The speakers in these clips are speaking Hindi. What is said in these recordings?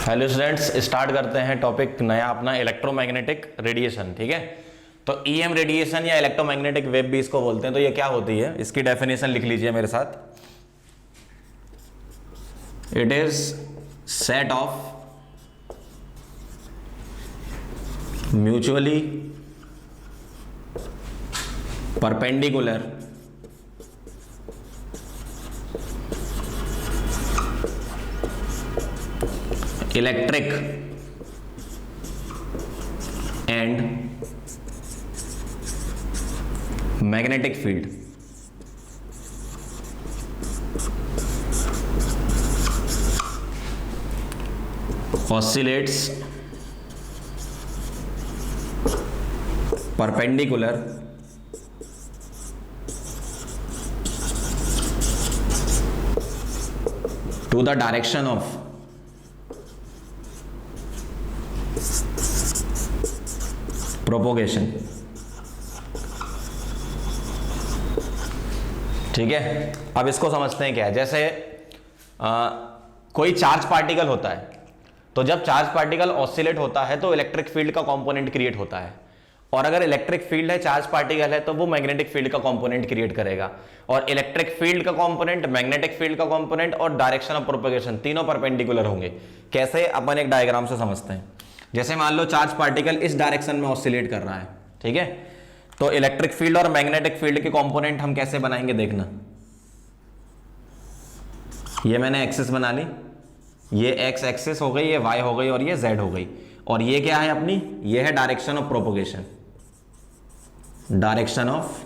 हेलो स्टूडेंट्स, स्टार्ट करते हैं टॉपिक नया अपना इलेक्ट्रोमैग्नेटिक रेडिएशन। ठीक है, तो ईएम रेडिएशन या इलेक्ट्रोमैग्नेटिक वेव भी इसको बोलते हैं। तो ये क्या होती है, इसकी डेफिनेशन लिख लीजिए मेरे साथ। It is set of mutually perpendicular electric and magnetic field oscillates perpendicular to the direction of propagation. ठीक है, अब इसको समझते हैं क्या है। जैसे कोई चार्ज पार्टिकल होता है, तो जब चार्ज पार्टिकल ऑसिलेट होता है तो इलेक्ट्रिक फील्ड का कंपोनेंट क्रिएट होता है, और अगर इलेक्ट्रिक फील्ड है, चार्ज पार्टिकल है, तो वो मैग्नेटिक फील्ड का कंपोनेंट क्रिएट करेगा। और इलेक्ट्रिक फील्ड का कंपोनेंट, मैग्नेटिक फील्ड का कंपोनेंट और डायरेक्शन ऑफ प्रोपोगेशन तीनों परपेंडिकुलर होंगे। कैसे, अपन एक डायग्राम से समझते हैं। जैसे मान लो चार्ज पार्टिकल इस डायरेक्शन में ऑसिलेट कर रहा है, ठीक है, तो इलेक्ट्रिक फील्ड और मैग्नेटिक फील्ड के कंपोनेंट हम कैसे बनाएंगे, देखना। ये मैंने एक्सिस बना ली, ये एक्स एक्सिस हो गई, ये वाई हो गई और ये जेड हो गई। और ये क्या है अपनी, ये है direction of propagation, direction of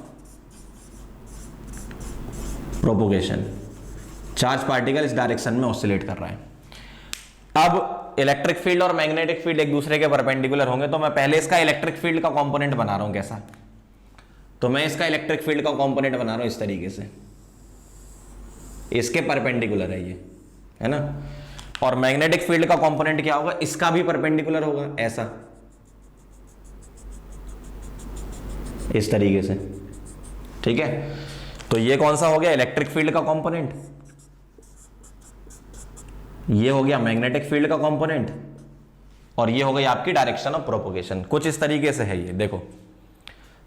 propagation. Charge particle इस डायरेक्शन में ऑसिलेट कर रहा है। अब इलेक्ट्रिक फील्ड और मैग्नेटिक फील्ड एक दूसरे के परपेंडिकुलर होंगे, तो मैं पहले इसका इलेक्ट्रिक फील्ड का कंपोनेंट बना रहा हूं। कैसा, तो मैं इसका इलेक्ट्रिक फील्ड का कंपोनेंट बना रहा हूं इस तरीके से, इसके परपेंडिकुलर है ये, है ना। और मैग्नेटिक फील्ड का कंपोनेंट क्या होगा, इसका भी परपेंडिकुलर होगा, ऐसा, इस तरीके से। ठीक है, तो ये कौन सा हो गया, इलेक्ट्रिक फील्ड का कंपोनेंट। ये हो गया मैग्नेटिक फील्ड का कंपोनेंट, और ये हो गई आपकी डायरेक्शन ऑफ प्रोपोगेशन। कुछ इस तरीके से है ये, देखो।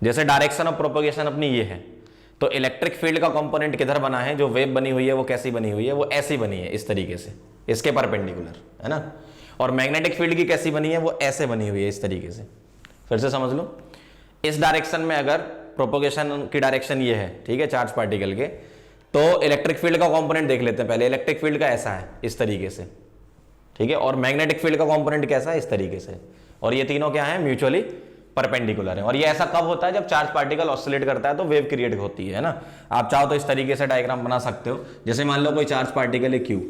जैसे डायरेक्शन ऑफ प्रोपोगेशन अपनी ये है, तो इलेक्ट्रिक फील्ड का कंपोनेंट किधर बना है, जो वेव बनी हुई है वो कैसी बनी हुई है, वो ऐसी बनी है, इस तरीके से, इसके परपेंडिकुलर, है ना। और मैग्नेटिक फील्ड की कैसी बनी है, वो ऐसे बनी हुई है, इस तरीके से। फिर से समझ लो, इस डायरेक्शन में अगर प्रोपोगेशन की डायरेक्शन ये है, ठीक है, चार्ज पार्टिकल के, तो इलेक्ट्रिक फील्ड का कंपोनेंट देख लेते हैं पहले। इलेक्ट्रिक फील्ड का ऐसा है, इस तरीके से, ठीक है, और मैग्नेटिक फील्ड का कंपोनेंट कैसा है, इस तरीके से। और ये तीनों क्या है, म्यूचुअली परपेंडिकुलर है। और ये ऐसा कब होता है, जब चार्ज पार्टिकल ऑसिलेट करता है तो वेव क्रिएट होती है ना। आप चाहो तो इस तरीके से डायग्राम बना सकते हो। जैसे मान लो कोई चार्ज पार्टिकल है क्यू,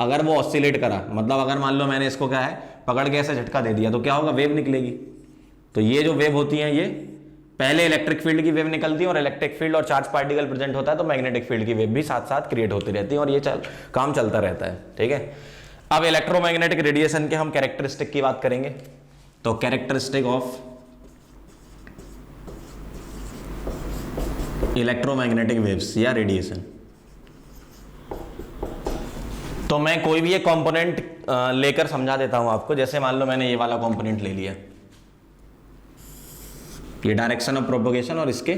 अगर वो ऑसिलेट करा, मतलब अगर मान लो मैंने इसको क्या है, पकड़ के ऐसे झटका दे दिया, तो क्या होगा, वेव निकलेगी। तो ये जो वेव होती है, ये पहले इलेक्ट्रिक फील्ड की वेव निकलती है, और इलेक्ट्रिक फील्ड और चार्ज पार्टिकल प्रेजेंट होता है तो मैग्नेटिक फील्ड की वेव भी साथ साथ क्रिएट होती रहती है, और ये काम चलता रहता है। ठीक है, अब इलेक्ट्रोमैग्नेटिक रेडिएशन के हम कैरेक्टरिस्टिक की बात करेंगे। तो कैरेक्टरिस्टिक ऑफ इलेक्ट्रोमैग्नेटिक वेव्स या रेडिएशन। तो मैं कोई भी एक कंपोनेंट लेकर समझा देता हूं आपको। जैसे मान लो मैंने ये वाला कंपोनेंट ले लिया, ये डायरेक्शन ऑफ प्रोपोगेशन और इसके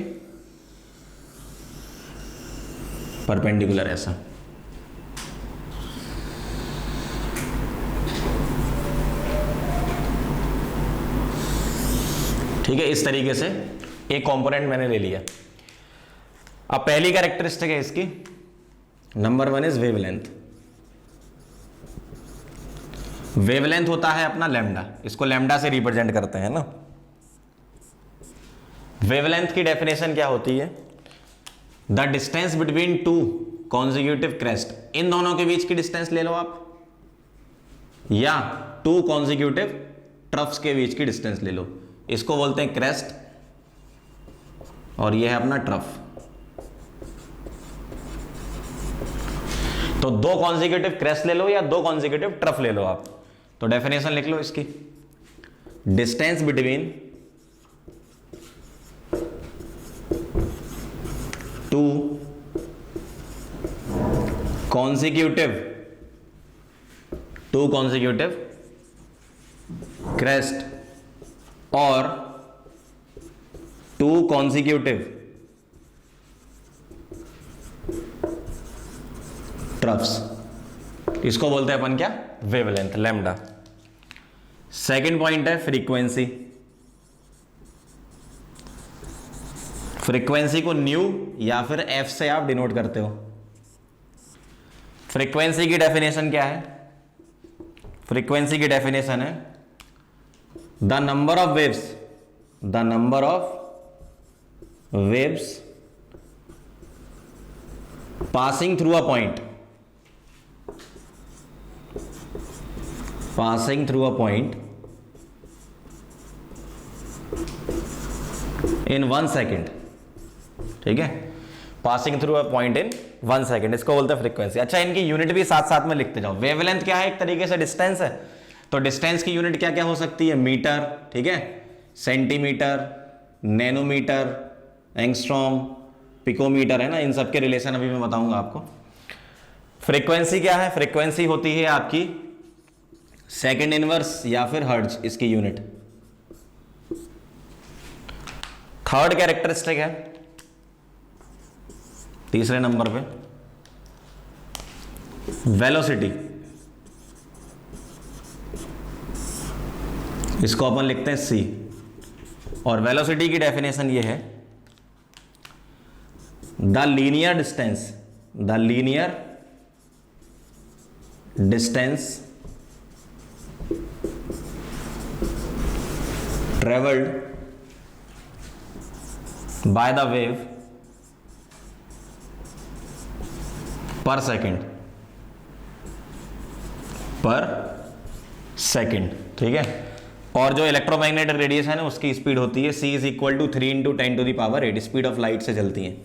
परपेंडिकुलर ऐसा। ठीक है, इस तरीके से एक कंपोनेंट मैंने ले लिया। अब पहली कैरेक्टरिस्टिक है इसकी, नंबर 1 इज वेवलेंथ। वेवलेंथ होता है अपना लैम्डा, इसको लैम्डा से रिप्रेजेंट करते हैं ना। वेवलेंथ की डेफिनेशन क्या होती है, the distance between two consecutive crest. इन दोनों के बीच की डिस्टेंस ले लो आप, या टू कॉन्जिक्यूटिव ट्रफ्स के बीच की डिस्टेंस ले लो। इसको बोलते हैं क्रेस्ट, और ये है अपना ट्रफ। तो दो कॉन्जिक्यूटिव क्रेस्ट ले लो या दो कॉन्जिक्यूटिव ट्रफ ले लो आप। तो डेफिनेशन लिख लो इसकी, distance between to consecutive crest और 2 consecutive ट्रफ्स, इसको बोलते हैं अपन क्या, वेवलेंथ, लैम्डा। सेकंड पॉइंट है फ्रीक्वेंसी। फ्रीक्वेंसी को न्यू या फिर एफ से आप डिनोट करते हो। फ्रीक्वेंसी की डेफिनेशन क्या है? फ्रीक्वेंसी की डेफिनेशन है the number of waves passing through a point in 1 second. ठीक है, passing through a point in 1 second, इसको बोलते हैं फ्रीक्वेंसी। अच्छा, इनकी यूनिट भी साथ साथ में लिखते जाओ। वेवलेंथ क्या है? एक तरीके से डिस्टेंस है, तो डिस्टेंस की यूनिट क्या क्या हो सकती है? मीटर, ठीक है, सेंटीमीटर, नैनोमीटर, एंगस्ट्रॉम, पिकोमीटर, है ना। इन सब के रिलेशन अभी मैं बताऊंगा आपको। फ्रीक्वेंसी क्या है? फ्रीक्वेंसी होती है आपकी सेकेंड इनवर्स या फिर हर्ट्ज, इसकी यूनिट। थर्ड कैरेक्टरिस्टिक है तीसरे नंबर पे, वेलोसिटी। इसको अपन लिखते हैं c, और वेलोसिटी की डेफिनेशन ये है the linear distance traveled by the wave per second, ठीक है। और जो इलेक्ट्रोमैग्नेटिक रेडिएशन है उसकी स्पीड होती है c is equal to 3 × 10⁸, speed of light से चलती है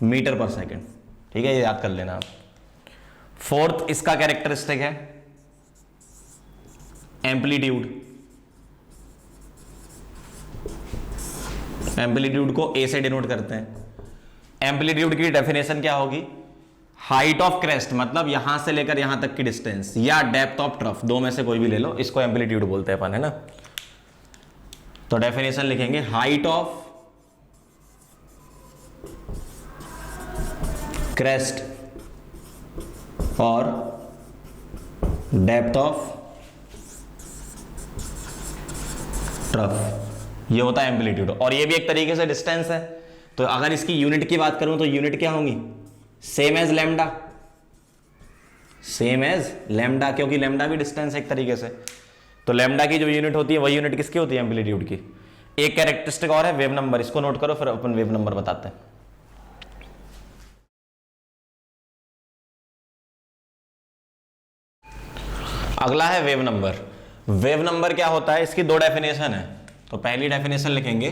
मीटर पर सेकेंड। ठीक है, ये याद कर लेना आप। फोर्थ इसका कैरेक्टरिस्टिक है एम्पलीट्यूड। एम्पलीट्यूड को a से डिनोट करते हैं। एम्पलीट्यूड की डेफिनेशन क्या होगी? हाइट ऑफ क्रेस्ट, मतलब यहां से लेकर यहां तक की डिस्टेंस, या डेप्थ ऑफ ट्रफ, दो में से कोई भी ले लो, इसको एम्पलीट्यूड बोलते हैं अपन, है ना। तो डेफिनेशन लिखेंगे हाइट ऑफ क्रेस्ट और डेप्थ ऑफ ट्रफ, ये होता है एम्पलीट्यूड। और ये भी एक तरीके से डिस्टेंस है। तो अगर इसकी यूनिट की बात करूं तो यूनिट क्या होंगी? सेम एज लैम्डा, क्योंकि लैम्डा भी डिस्टेंस है एक तरीके से। तो लैम्डा की जो यूनिट होती है वही यूनिट किसकी होती है? एम्पलीट्यूड की। एक कैरेक्टरिस्टिक और है वेव नंबर, इसको नोट करो, फिर अपन वेव नंबर बताते हैं। अगला है वेव नंबर। वेव नंबर क्या होता है? इसकी दो डेफिनेशन है। तो पहली डेफिनेशन लिखेंगे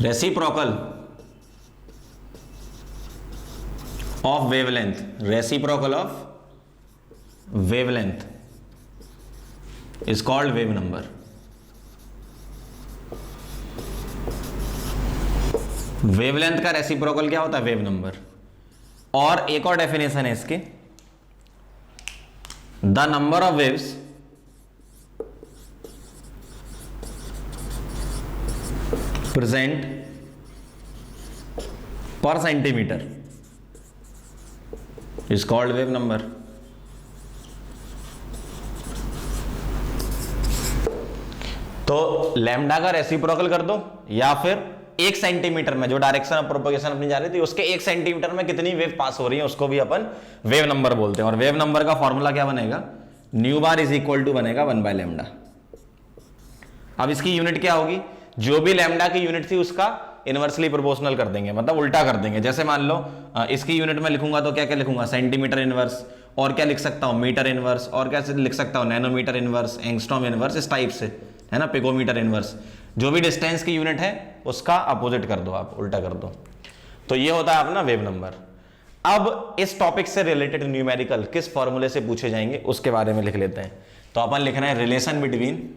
reciprocal of wavelength is called wave number. Wavelength का रेसिप्रोकल क्या होता है? Wave number. और एक और डेफिनेशन है इसकी, the number of waves present per centimeter is called wave number। तो लैम्डा का रेसिप्रोकल कर दो, या फिर 1 सेंटीमीटर में जो डायरेक्शन ऑफ प्रोपगेशन अपनी जा रही थी उसके 1 सेंटीमीटर में कितनी वेव पास हो रही है उसको भी अपन वेव नंबर बोलते हैं। और वेव नंबर का फॉर्मूला क्या बनेगा? Nu bar is equal to बनेगा 1/λ। अब इसकी यूनिट क्या होगी? जो भी लैम्डा की यूनिट थी उसका इनवर्सली प्रोपोर्शनल कर देंगे, मतलब उल्टा कर देंगे। जैसे मान लो इसकी यूनिट में लिखूंगा तो क्या क्या लिखूंगा? सेंटीमीटर इनवर्स, और क्या लिख सकता हूं? मीटर इनवर्स, और क्या लिख सकता हूं? नैनोमीटर इनवर्स, एंगस्ट्रॉम इनवर्स, इस टाइप से, है ना, पिकोमीटर इनवर्स। जो भी डिस्टेंस की यूनिट है उसका अपोजिट कर दो, आप उल्टा कर दो। तो ये होता है अपना वेव नंबर। अब इस टॉपिक से रिलेटेड न्यूमेरिकल किस फॉर्मूले से पूछे जाएंगे उसके बारे में लिख लेते हैं। तो अपन लिख रहे हैं relation between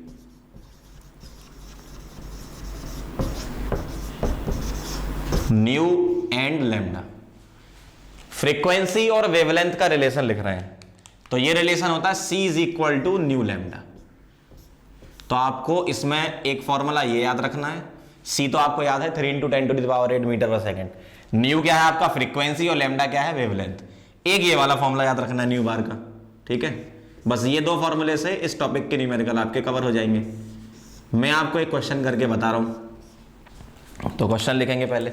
nu and lambda. Frequency और वेवलेंथ का रिलेशन लिख रहे हैं। तो ये रिलेशन होता है c is equal to nu lambda. तो आपको इसमें एक फॉर्मूला ये याद रखना है, c तो आपको याद है 3 इंटू 10⁸ मीटर पर सेकेंड, न्यू क्या है आपका फ्रीक्वेंसी और लैम्डा क्या है वेवलेंथ। एक ये वाला फॉर्मूला याद रखना है न्यू बार का, ठीक है। बस ये दो फॉर्मूले से इस टॉपिक के न्यूमेरिकल आपके कवर हो जाएंगे। मैं आपको एक क्वेश्चन करके बता रहा हूं, तो क्वेश्चन लिखेंगे पहले,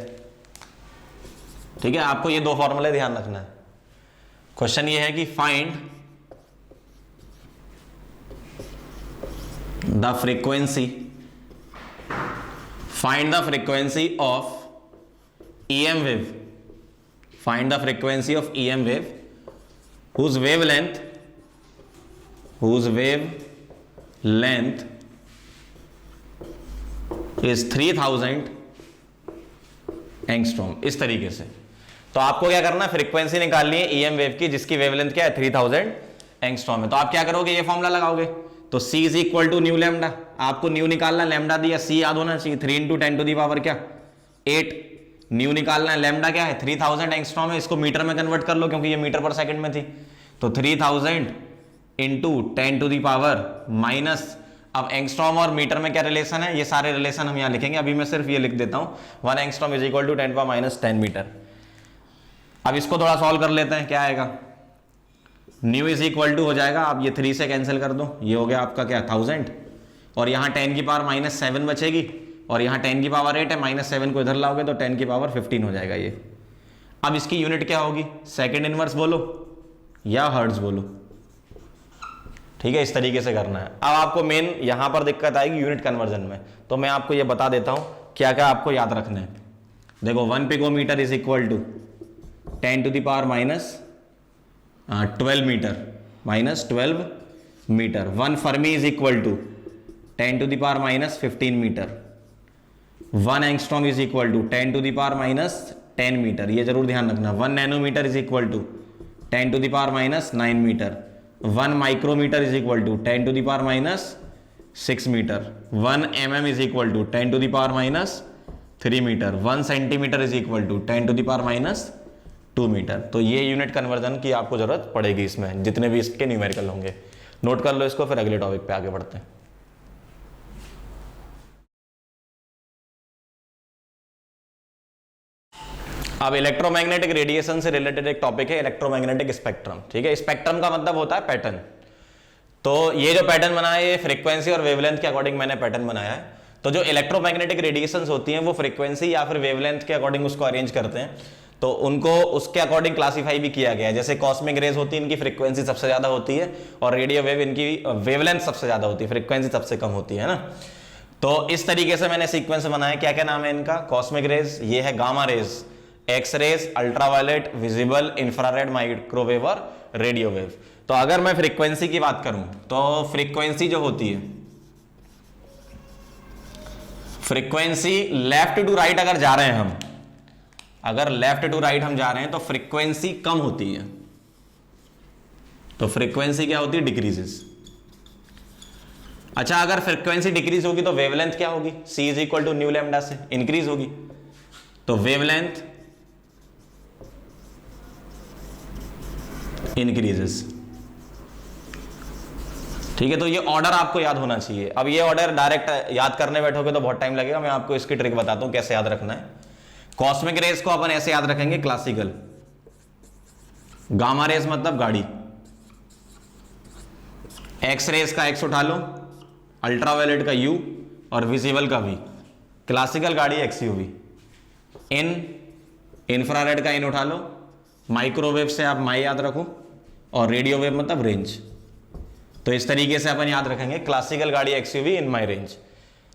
ठीक है। आपको ये दो फॉर्मूले ध्यान रखना है। क्वेश्चन ये है कि find the frequency of EM wave, find the frequency of EM wave whose wavelength is 3000 angstrom. इस तरीके से तो आपको क्या करना है, फ्रीक्वेंसी निकालनी है EM वेव की जिसकी वेवलेंथ क्या है 3000 एंगस्ट्रॉम है। तो आप क्या करोगे, ये फॉर्मूला लगाओगे, तो C is equal to nu lambda. आपको न्यू निकालना, लैम्डा दिया, C याद होना चाहिए 3 इंटू 10⁸ क्या 8। न्यू निकालना है, लैम्डा क्या है 3000 एंगस्ट्रॉम है, इसको मीटर में कन्वर्ट कर लो क्योंकि ये मीटर पर सेकंड में थी। तो 3000 इंटू 10⁻, माइनस, अब एंगस्ट्रॉम और मीटर में क्या रिलेशन है, ये सारे रिलेशन हम यहाँ लिखेंगे, अभी मैं सिर्फ ये लिख देता हूँ 1 angstrom is equal to 10⁻−10 metre. अब इसको थोड़ा सॉल्व कर लेते हैं, क्या आएगा, न्यू इज इक्वल टू हो जाएगा, आप ये 3 से कैंसिल कर दो, ये हो गया आपका क्या 1000, और यहाँ 10⁻−7 बचेगी, और यहाँ 10⁸ है, -7 को इधर लाओगे तो 10⁻15 हो जाएगा ये। अब इसकी यूनिट क्या होगी, सेकंड इनवर्स बोलो या हर्ट्ज बोलो, ठीक है। इस तरीके से करना है। अब आपको मेन यहां पर दिक्कत आएगी यूनिट कन्वर्जन में, तो मैं आपको ये बता देता हूं क्या क्या आपको याद रखना है। देखो 1 picometre is equal to 10⁻12 metre, -12 metre. 1 fermi is equal to 10⁻−15 metre. 1 angstrom is equal to 10⁻10 metre, ये जरूर ध्यान रखना। 1 nanometre is equal to 10⁻9 metre. 1 micrometre is equal to 10⁻6 metre. 1 mm is equal to 10⁻3 metre. 1 centimetre is equal to 10⁻2 metre. तो ये यूनिट कन्वर्जन की आपको जरूरत पड़ेगी इसमें, जितने भी इसके न्यूमेरिकल होंगे। नोट कर लो इसको, फिर अगले टॉपिक पे आगे बढ़ते हैं। अब इलेक्ट्रोमैग्नेटिक रेडिएशन से रिलेटेड एक टॉपिक है इलेक्ट्रोमैग्नेटिक स्पेक्ट्रम, ठीक है। स्पेक्ट्रम का मतलब होता है पैटर्न। तो ये जो पैटर्न बना है ये फ्रीक्वेंसी और वेवलेंथ के अकॉर्डिंग मैंने पैटर्न बनाया है। तो जो इलेक्ट्रोमैग्नेटिक रेडिएशंस होती हैं वो फ्रीक्वेंसी या फिर वेवलेंथ के अकॉर्डिंग उसको अरेंज करते हैं, तो उनको उसके अकॉर्डिंग क्लासीफाई भी किया गया है। जैसे कॉस्मिक रेज होती है, इनकी फ्रीक्वेंसी सबसे ज्यादा होती है, और रेडियो वेव इनकी वेवलेंथ सबसे ज्यादा होती है, फ्रीक्वेंसी सबसे कम होती है ना। तो इस तरीके से मैंने सीक्वेंस बनाया। क्या क्या नाम है इनका, कॉस्मिक रेज, ये है gamma rays, X rays, ultraviolet, visible, infrared, microwave और रेडियो वेव। तो अगर मैं फ्रीक्वेंसी की बात करूं तो फ्रीक्वेंसी जो होती है, फ्रीक्वेंसी लेफ्ट टू राइट अगर जा रहे हैं हम, अगर लेफ्ट टू राइट हम जा रहे हैं तो फ्रीक्वेंसी कम होती है। तो फ्रीक्वेंसी क्या होती है, डिक्रीजेस। अच्छा, अगर फ्रीक्वेंसी डिक्रीज होगी तो वेवलेंथ क्या होगी, c is equal to nu lambda से इंक्रीज होगी। तो वेवलेंथ इंक्रीजेस, ठीक है। तो ये ऑर्डर आपको याद होना चाहिए। अब ये ऑर्डर डायरेक्ट याद करने बैठोगे तो बहुत टाइम लगेगा, मैं आपको इसकी ट्रिक बताता हूं कैसे याद रखना है। कॉस्मिक रेज को अपन ऐसे याद रखेंगे, क्लासिकल। गामा रेज मतलब गाड़ी, एक्स रेज का एक्स उठा लो, अल्ट्रावायलेट का यू और विजिबल का वी, क्लासिकल गाड़ी एक्सयूवी। इंफ्रारेड का इन उठा लो, माइक्रोवेव से आप माई याद रखो, और रेडियो वेव मतलब रेंज। तो इस तरीके से अपन याद रखेंगे, क्लासिकल गाड़ी एक्सयूवी इन माई रेंज,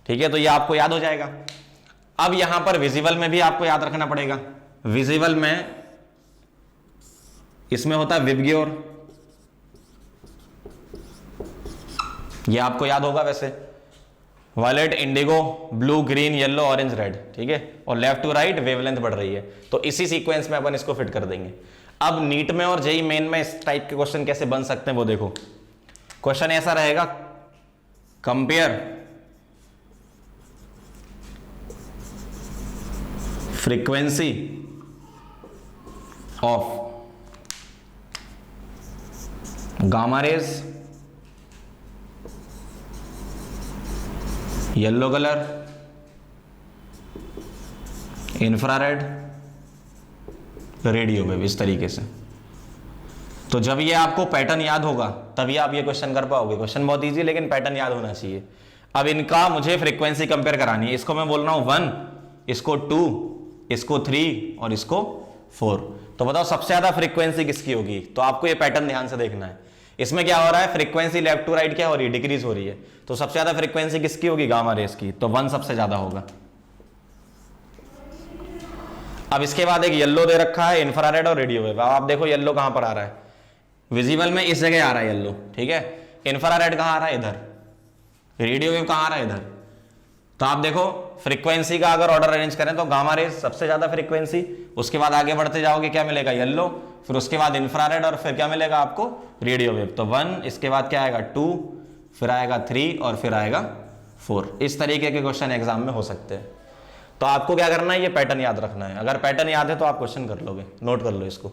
ठीक है। तो ये आपको याद हो जाएगा। अब यहां पर विजिबल में भी आपको याद रखना पड़ेगा। विजिबल में इसमें होता है विबग्योर, ये आपको याद होगा वैसे। Violet, indigo, blue, green, yellow, orange, red, ठीक है। और लेफ्ट टू राइट वेवलेंथ बढ़ रही है, तो इसी सीक्वेंस में अपन इसको फिट कर देंगे। अब नीट में और जेई मेन में इस टाइप के क्वेश्चन कैसे बन सकते हैं वो देखो। क्वेश्चन ऐसा रहेगा, compare frequency of gamma rays, yellow colour, infrared, radio wave, इस तरीके से। तो जब ये आपको पैटर्न याद होगा तभी आप ये क्वेश्चन कर पाओगे। क्वेश्चन बहुत इजी, लेकिन पैटर्न याद होना चाहिए। अब इनका मुझे फ्रीक्वेंसी कंपेयर करानी है। इसको मैं बोल रहा हूं 1, इसको 2, इसको 3 और इसको 4। तो बताओ सबसे ज्यादा फ्रीक्वेंसी किसकी होगी? तो आपको ये पैटर्न ध्यान से देखना है। इसमें क्या हो रहा है, फ्रीक्वेंसी लेफ्ट टू राइट क्या हो रही है, डिक्रीज हो रही है। तो सबसे ज्यादा फ्रीक्वेंसी किसकी होगी, गामा रेस की। तो 1 सबसे ज्यादा होगा। अब इसके बाद एक येलो दे रखा है, इंफ्रारेड और रेडियो वेव। अब आप देखो येलो कहां पर आ रहा है, विजिबल में इस जगह आ रहा है येलो, ठीक है। इंफ्रारेड कहां आ रहा है, इधर। रेडियो वेव कहां आ रहा है, इधर। तो आप देखो फ्रीक्वेंसी का अगर ऑर्डर अरेंज करें तो गामा रेस सबसे ज्यादा फ्रीक्वेंसी, उसके बाद आगे बढ़ते जाओगे क्या मिलेगा, येलो, फिर उसके बाद इंफ्रारेड और फिर क्या मिलेगा आपको, रेडियो वेव। तो 1, इसके बाद क्या आएगा 2, फिर आएगा 3 और फिर आएगा 4। इस तरीके के क्वेश्चन एग्जाम में हो सकते हैं। तो आपको क्या करना है, ये पैटर्न याद रखना है। अगर पैटर्न याद है तो आप क्वेश्चन कर लोगे, नोट कर लो इसको।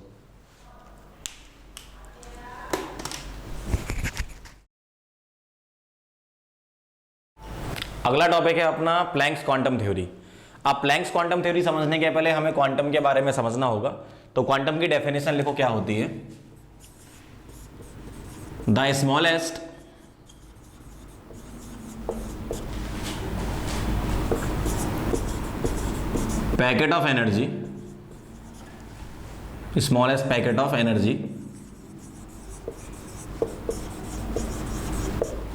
अगला टॉपिक है अपना प्लैंक्स क्वांटम थ्योरी। अब प्लैंक्स क्वांटम थ्योरी समझने के पहले हमें क्वांटम के बारे में समझना होगा। तो क्वांटम की डेफिनेशन लिखो, क्या होती है। The smallest packet of energy, smallest packet of energy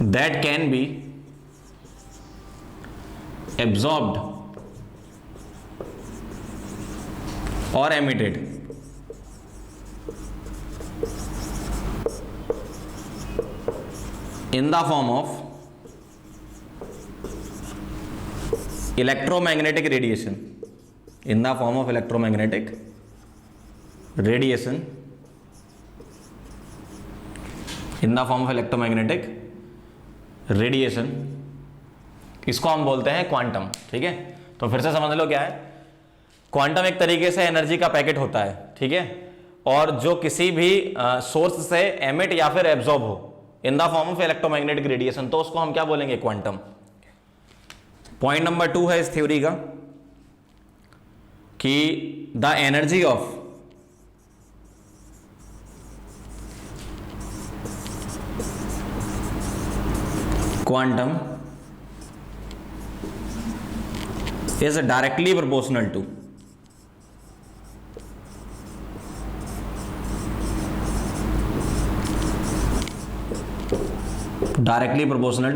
that can be absorbed or emitted in the form of electromagnetic radiation, in the form of electromagnetic radiation, in the form of electromagnetic radiation, इसको हम बोलते हैं क्वांटम, ठीक है। तो फिर से समझ लो क्या है, क्वांटम एक तरीके से एनर्जी का पैकेट होता है, ठीक है, और जो किसी भी सोर्स से एमिट या फिर एब्जॉर्ब हो in the form of electromagnetic radiation, तो उसको हम क्या बोलेंगे, क्वांटम। पॉइंट नंबर 2 है इस थ्योरी का कि the energy of quantum is directly proportional to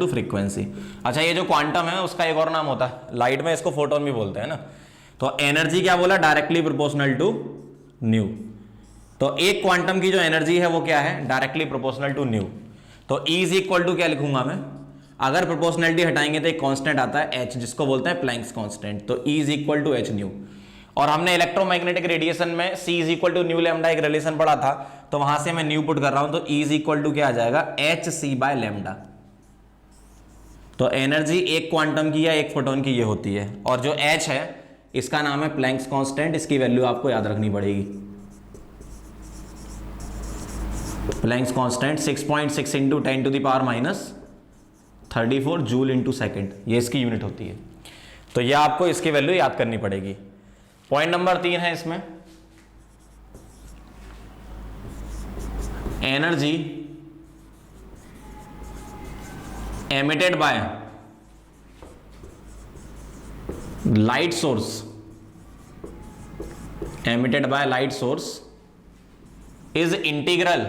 frequency. अच्छा, ये जो क्वांटम है उसका एक और नाम होता है, लाइट में इसको फोटोन भी बोलते हैं ना। तो एनर्जी क्या बोला, डायरेक्टली प्रोपोर्शनल टू न्यू। तो एक क्वांटम की जो एनर्जी है वो क्या है, डायरेक्टली प्रोपोर्शनल टू न्यू। तो E इज इक्वल टू क्या लिखूंगा मैं, अगर प्रोपोर्शनलिटी हटाएंगे तो एक कांस्टेंट आता है H, जिसको बोलते हैं प्लैंक्स कांस्टेंट। तो E is equal to H nu. और हमने इलेक्ट्रोमैग्नेटिक रेडिएशन में C is equal to nu lambda एक रिलेशन पढ़ा था, तो वहां से मैं न्यू पुट कर रहा हूं। तो E इज इक्वल टू क्या आ जाएगा, HC बाय लैम्डा। तो एनर्जी एक क्वांटम की या एक फोटोन की ये होती है, और जो H है इसका नाम है प्लैंक्स कांस्टेंट। इसकी वैल्यू आपको याद रखनी पड़ेगी। Planck's constant 6.6 into 10 to the power minus 34 joule into second, ये इसकी यूनिट होती है। तो ये आपको इसकी वैल्यू याद करनी पड़ेगी। पॉइंट नंबर 3 है इसमें, energy emitted by light source, emitted by light source is integral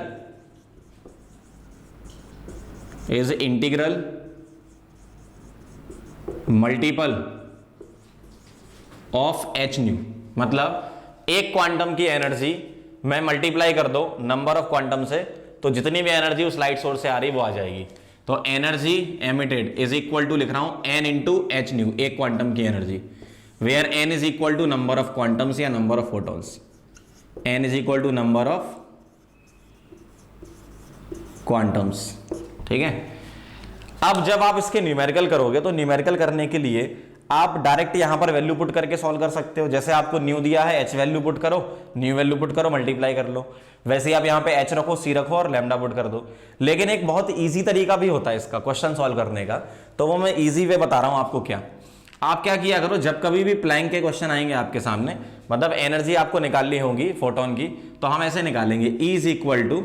multiple of H new. मतलब एक क्वांटम की एनर्जी मैं मल्टीप्लाई कर दो नंबर ऑफ क्वांटम से, तो जितनी भी एनर्जी उस लाइट सोर्स से आ रही वो आ जाएगी। तो energy emitted is equal to लिख रहा हूं एन इंटू एच न्यू, एक क्वांटम की energy, where n is equal to number of quantums या number of photons. N is equal to number of quantums, ठीक है। अब जब आप इसके न्यूमेरिकल करोगे तो न्यूमेरिकल करने के लिए आप डायरेक्ट यहां पर वैल्यू पुट करके सॉल्व कर सकते हो। जैसे आपको न्यू दिया है, एच वैल्यू पुट करो, न्यू वैल्यू पुट करो, मल्टीप्लाई कर लो। वैसे ही आप यहां पे एच रखो, सी रखो और लैम्डा पुट कर दो। लेकिन एक बहुत ईजी तरीका भी होता है इसका क्वेश्चन सॉल्व करने का, तो वो मैं ईजी वे बता रहा हूं आपको। क्या आप क्या किया करो, जब कभी भी प्लैंक के क्वेश्चन आएंगे आपके सामने, मतलब एनर्जी आपको निकालनी होगी फोटोन की, तो हम ऐसे निकालेंगे, E is equal to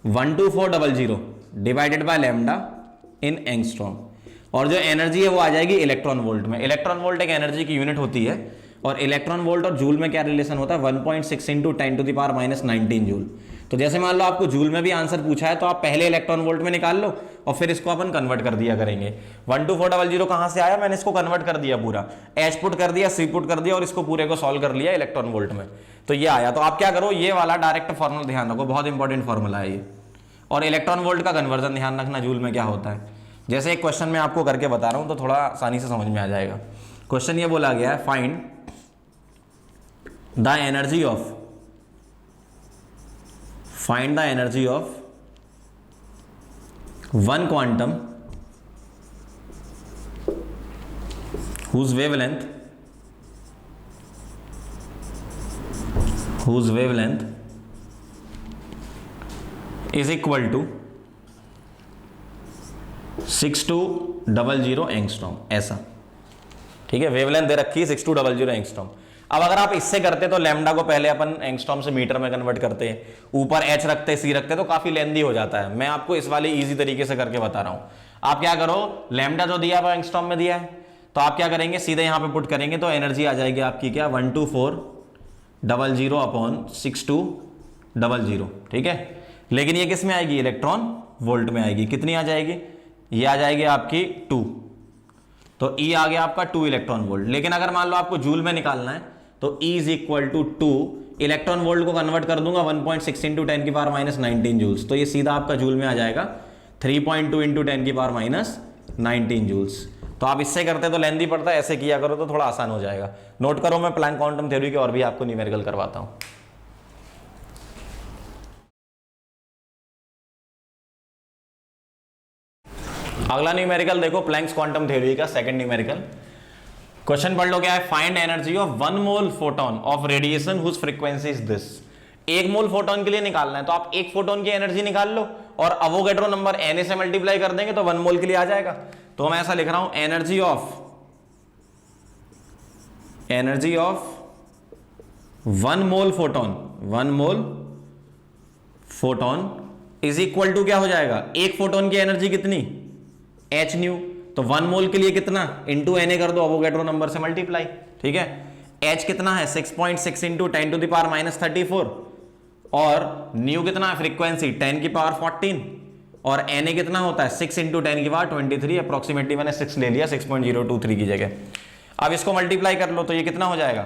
12400 divided by lambda in angstrom, और जो एनर्जी है वो आ जाएगी इलेक्ट्रॉन वोल्ट में। इलेक्ट्रॉन वोल्ट एक एनर्जी की यूनिट होती है, और इलेक्ट्रॉन वोल्ट और जूल में क्या रिलेशन होता है, 1.6 इंटू 10⁻⁻19 जूल। तो जैसे मान लो आपको जूल में भी आंसर पूछा है, तो आप पहले इलेक्ट्रॉन वोल्ट में निकाल लो और फिर इसको अपन कन्वर्ट कर दिया करेंगे। 12400 कहां से आया, मैंने इसको कन्वर्ट कर दिया पूरा, एच पुट कर दिया, सी पुट कर दिया और इसको पूरे को सॉल्व कर लिया इलेक्ट्रॉन वोल्ट में, तो ये आया। तो आप क्या करो, ये वाला डायरेक्ट फॉर्मूला ध्यान रखो, बहुत इंपॉर्टेंट फॉर्मूला है ये। और इलेक्ट्रॉन वोल्ट का कन्वर्जन ध्यान रखना जूल में क्या होता है। जैसे एक क्वेश्चन मैं आपको करके बता रहा हूं तो थोड़ा आसानी से समझ में आ जाएगा। क्वेश्चन ये बोला गया है, find the energy of one quantum whose wavelength is equal to 6200 angstrom, ऐसा। ठीक है, वेवलेंथ दे रखी है 6200 एंगस्ट्रॉम। अब अगर आप इससे करते तो लैम्डा को पहले अपन एंगस्ट्रॉम से मीटर में कन्वर्ट करते हैं, ऊपर एच रखते, सी रखते, तो काफी लेंदी हो जाता है। मैं आपको इस वाले इजी तरीके से करके बता रहा हूं। आप क्या करो, लैम्डा जो दिया है वो एंगस्ट्रॉम में दिया है, तो आप क्या करेंगे, सीधे यहां पे पुट करेंगे तो एनर्जी आ जाएगी आपकी क्या, 12400 अपॉन 6200। ठीक है, लेकिन ये किस में आएगी, इलेक्ट्रॉन वोल्ट में आएगी। कितनी आ जाएगी, ये आ जाएगी आपकी 2, तो E आ गया आपका 2 इलेक्ट्रॉन वोल्ट। लेकिन अगर मान लो आपको जूल में निकालना है तो E is equal to 2 electron volt को कन्वर्ट कर दूंगा 1.6 इंटू 10⁻⁻19 जूल्स, तो ये सीधा आपका जूल में आ जाएगा 3.2 इंटू 10⁻⁻19 जूल्स। तो आप इससे करते तो लेंदी पड़ता है, ऐसे किया करो तो थोड़ा आसान हो जाएगा। नोट करो, मैं प्लैंक क्वांटम थ्योरी के और भी आपको न्यूमेरिकल करवाता हूं। अगला न्यूमेरिकल देखो, प्लैंक्स क्वांटम थ्योरी का सेकंड न्यूमेरिकल। क्वेश्चन पढ़ लो क्या है, find energy of 1 mole photon of radiation whose frequency is this. 1 mole photon के लिए निकालना है, तो आप 1 फोटोन की एनर्जी निकाल लो और अवोगैड्रो नंबर Na से मल्टीप्लाई कर देंगे तो 1 मोल के लिए आ जाएगा। तो मैं ऐसा लिख रहा हूं, energy of 1 mole photon is equal to क्या हो जाएगा, 1 फोटोन की एनर्जी कितनी, एच न्यू, तो 1 मोल के लिए कितना, इंटू Na कर दो, अवोगैड्रो नंबर से मल्टीप्लाई। ठीक है, एच कितना है 6.6 इंटू 10⁻⁻34, और न्यू कितना है, फ्रीक्वेंसी 10⁻14, और Na कितना होता है 6 इंटू 10⁻23, अप्रोक्सीमेटली मैंने 6 ले लिया 6.023 की जगह। अब इसको मल्टीप्लाई कर लो तो ये कितना हो जाएगा,